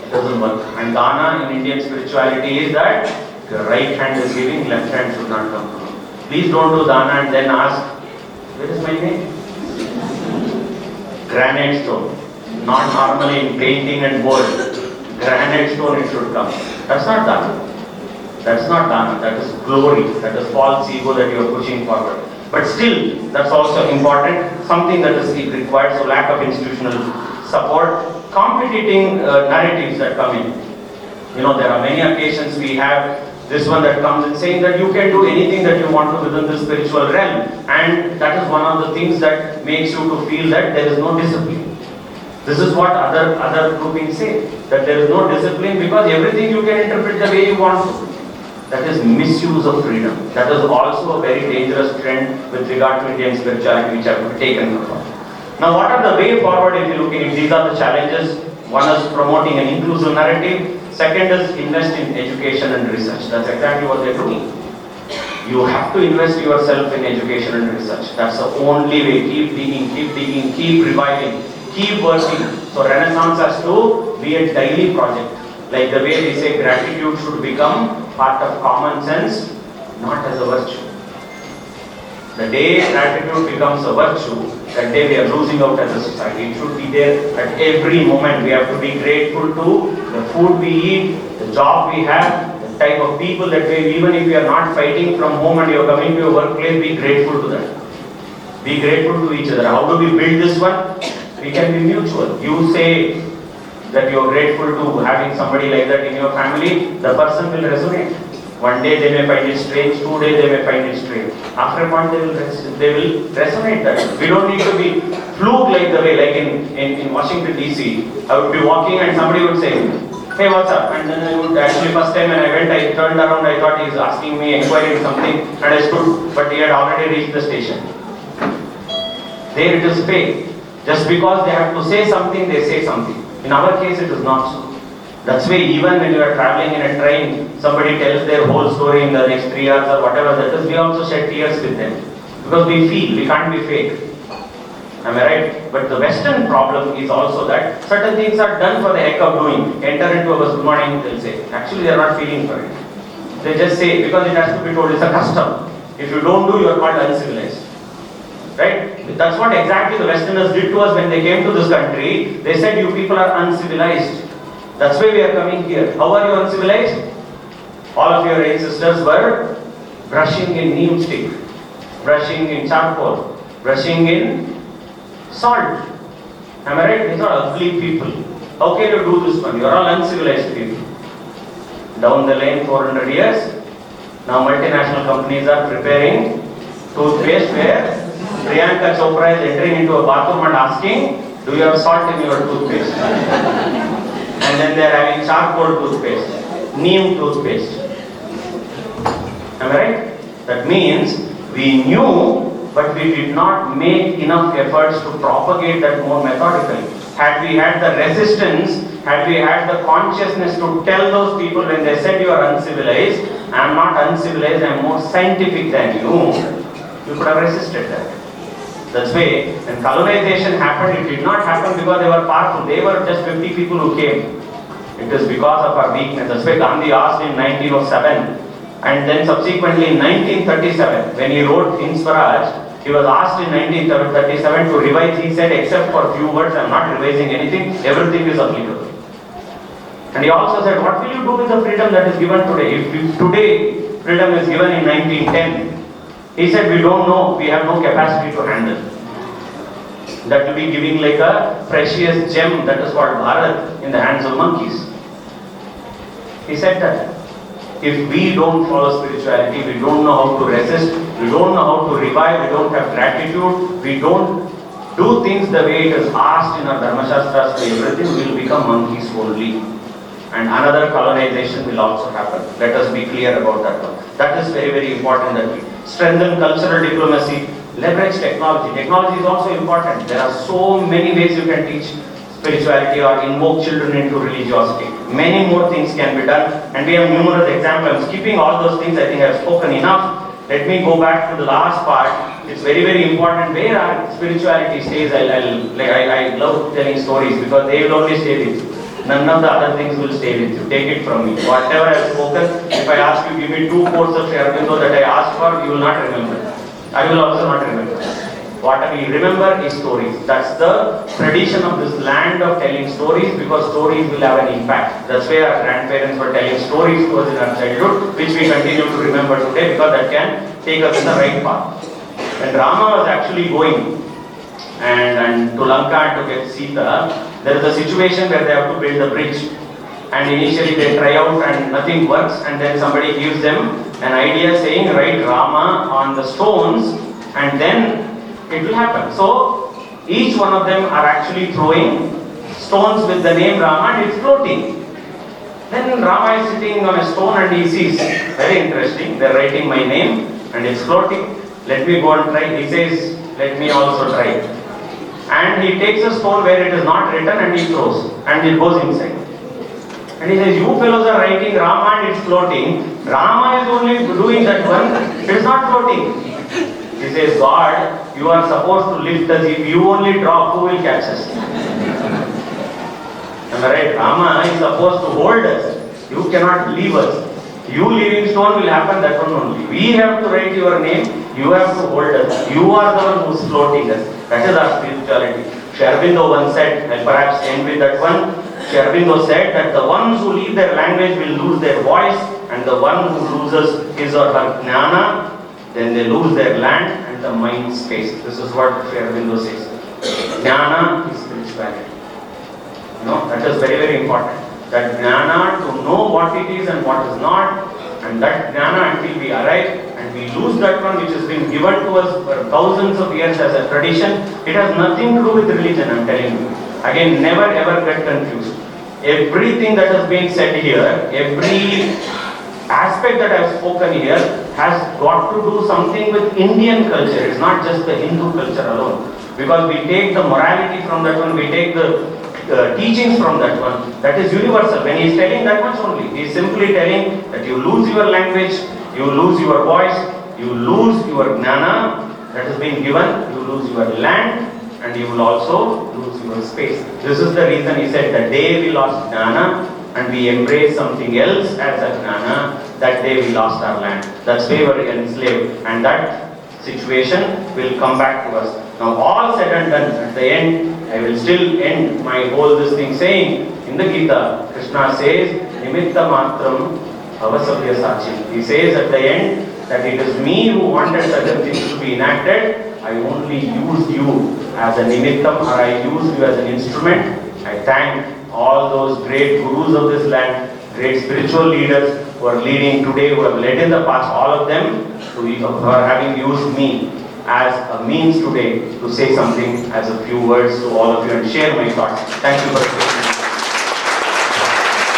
it doesn't work. And dana in Indian spirituality is that the right hand is giving, left hand should not come. Please don't do dana and then ask, where is my name? Granite stone. Not normally in painting and gold. Granite stone it should come. That's not dana. That's not dana, that is glory, that is false ego that you are pushing forward. But still, that's also important, something that is required, so lack of institutional support, competing narratives that come in. You know, there are many occasions we have this one that comes in saying that you can do anything that you want to within the spiritual realm, and that is one of the things that makes you to feel that there is no discipline. This is what other groupings say, that there is no discipline because everything you can interpret the way you want to. That is misuse of freedom. That is also a very dangerous trend with regard to Indian spirituality which have to be taken note of. Now what are the way forward if you look at it? These are the challenges. One is promoting an inclusive narrative. Second is invest in education and research. That's exactly what they're doing. You have to invest yourself in education and research. That's the only way. Keep digging, keep reviving, keep working. So Renaissance has to be a daily project. Like the way they say gratitude should become part of common sense, not as a virtue. The day gratitude becomes a virtue, that day we are losing out as a society. It should be there at every moment. We have to be grateful to the food we eat, the job we have, the type of people that we, even if we are not fighting from home and you are coming to a workplace, be grateful to that. Be grateful to each other. How do we build this one? We can be mutual. You say that you are grateful to having somebody like that in your family, the person will resonate. One day they may find it strange, 2 days they may find it strange. After a point they will resonate that. We don't need to be fluke like the way, like in Washington DC, I would be walking and somebody would say, hey, what's up? And then I would actually, first time when I went, I turned around, I thought he's asking me, inquiring something, and I stood, but he had already reached the station. There it is fake. Just because they have to say something, they say something. In our case, it is not so. That's why even when you are traveling in a train, somebody tells their whole story in the next 3 hours or whatever that is, we also shed tears with them. Because we feel, we can't be fake. Am I right? But the Western problem is also that certain things are done for the heck of doing. Enter into a bus, good morning, they'll say. Actually, they are not feeling for it. They just say, because it has to be told, it's a custom. If you don't do, you are called uncivilized. Right? That's what exactly the Westerners did to us when they came to this country. They said, you people are uncivilized. That's why we are coming here. How are you uncivilized? All of your ancestors were brushing in neem stick, brushing in charcoal, brushing in salt. Am I right? These are ugly people. How can you do this one? You are all uncivilized people. Down the lane 400 years, now multinational companies are preparing toothpaste where Priyanka Chopra is entering into a bathroom and asking, do you have salt in your toothpaste? And then they are having charcoal toothpaste, neem toothpaste. Am I right? That means we knew, but we did not make enough efforts to propagate that more methodically. Had we had the resistance, had we had the consciousness to tell those people when they said you are uncivilized, I am not uncivilized, I am more scientific than you could have resisted that. That's why when colonization happened, it did not happen because they were powerful. They were just 50 people who came. It is because of our weakness. That's why Gandhi asked in 1907 and then subsequently in 1937 when he wrote In Swaraj, he was asked in 1937 to revise. He said, except for a few words, I am not revising anything, everything is applicable. And he also said, what will you do with the freedom that is given today? If today freedom is given in 1910, he said, we don't know, we have no capacity to handle. That will be giving like a precious gem that is called Bharat in the hands of monkeys. He said that if we don't follow spirituality, we don't know how to resist, we don't know how to revive, we don't have gratitude, we don't do things the way it is asked in our Dharma Shastras, everything will become monkeys only. And another colonization will also happen. Let us be clear about that one. That is very, very important that we strengthen cultural diplomacy, leverage technology. Technology is also important. There are so many ways you can teach spirituality or invoke children into religiosity. Many more things can be done, and we have numerous examples. I'm skipping all those things. I think I've spoken enough. Let me go back to the last part. It's very, very important where our spirituality stays. I love telling stories because they will only stay with you. None of the other things will stay with you. Take it from me. Whatever I have spoken, if I ask you, give me 2 quotes of Aurobindo that I asked for, you will not remember. I will also not remember. What we remember is stories. That's the tradition of this land of telling stories, because stories will have an impact. That's why our grandparents were telling stories to us in our childhood, which we continue to remember today, because that can take us in the right path. When Rama was actually going and to Lanka to get Sita, there is a situation where they have to build a bridge. And initially they try out and nothing works, and then somebody gives them an idea saying, write Rama on the stones and then it will happen. So each one of them are actually throwing stones with the name Rama and it's floating. Then Rama is sitting on a stone and he sees, very interesting, they are writing my name and it's floating. Let me go and try. He says, let me also try. And he takes a stone where it is not written and he throws and it goes inside. And he says, you fellows are writing Rama and it's floating. Rama is only doing that one, it is not floating. He says, God, you are supposed to lift us. If you only drop, who will catch us? Am I right? Rama is supposed to hold us. You cannot leave us. You leaving stone will happen, that one only. We have to write your name. You have to hold us. You are the one who is floating us. That is our spirituality. Aurobindo once said, I'll perhaps end with that one. Aurobindo said that the ones who leave their language will lose their voice, and the one who loses his or her jnana, then they lose their land and the mind space. This is what Aurobindo says. Jnana is spirituality. That is very, very important. That jnana, to know what it is and what is not, and that jnana until we arrive and we lose that one which has been given to us for thousands of years as a tradition. It has nothing to do with religion, I am telling you. Again, never ever get confused. Everything that has been said here, every aspect that I have spoken here has got to do something with Indian culture. It's not just the Hindu culture alone. Because we take the morality from that one, we take the teachings from that one. That is universal. When he is telling that much only, he is simply telling that you lose your language, you lose your voice, you lose your jnana that has been given, you lose your land, and you will also lose your space. This is the reason he said that day we lost jnana and we embrace something else as a jnana, that day we lost our land. That's why we were enslaved, and that situation will come back to us. Now all said and done, at the end, I will still end my whole this thing saying, in the Gita, Krishna says, Nimitta Matram Avasavya Sachi. He says at the end that it is me who wanted certain things to be enacted. I only used you as a nimittam, or I used you as an instrument. I thank all those great gurus of this land, great spiritual leaders who are leading today, who have led in the past, all of them, for having used me as a means today to say something, as a few words to all of you and share my thoughts. Thank you for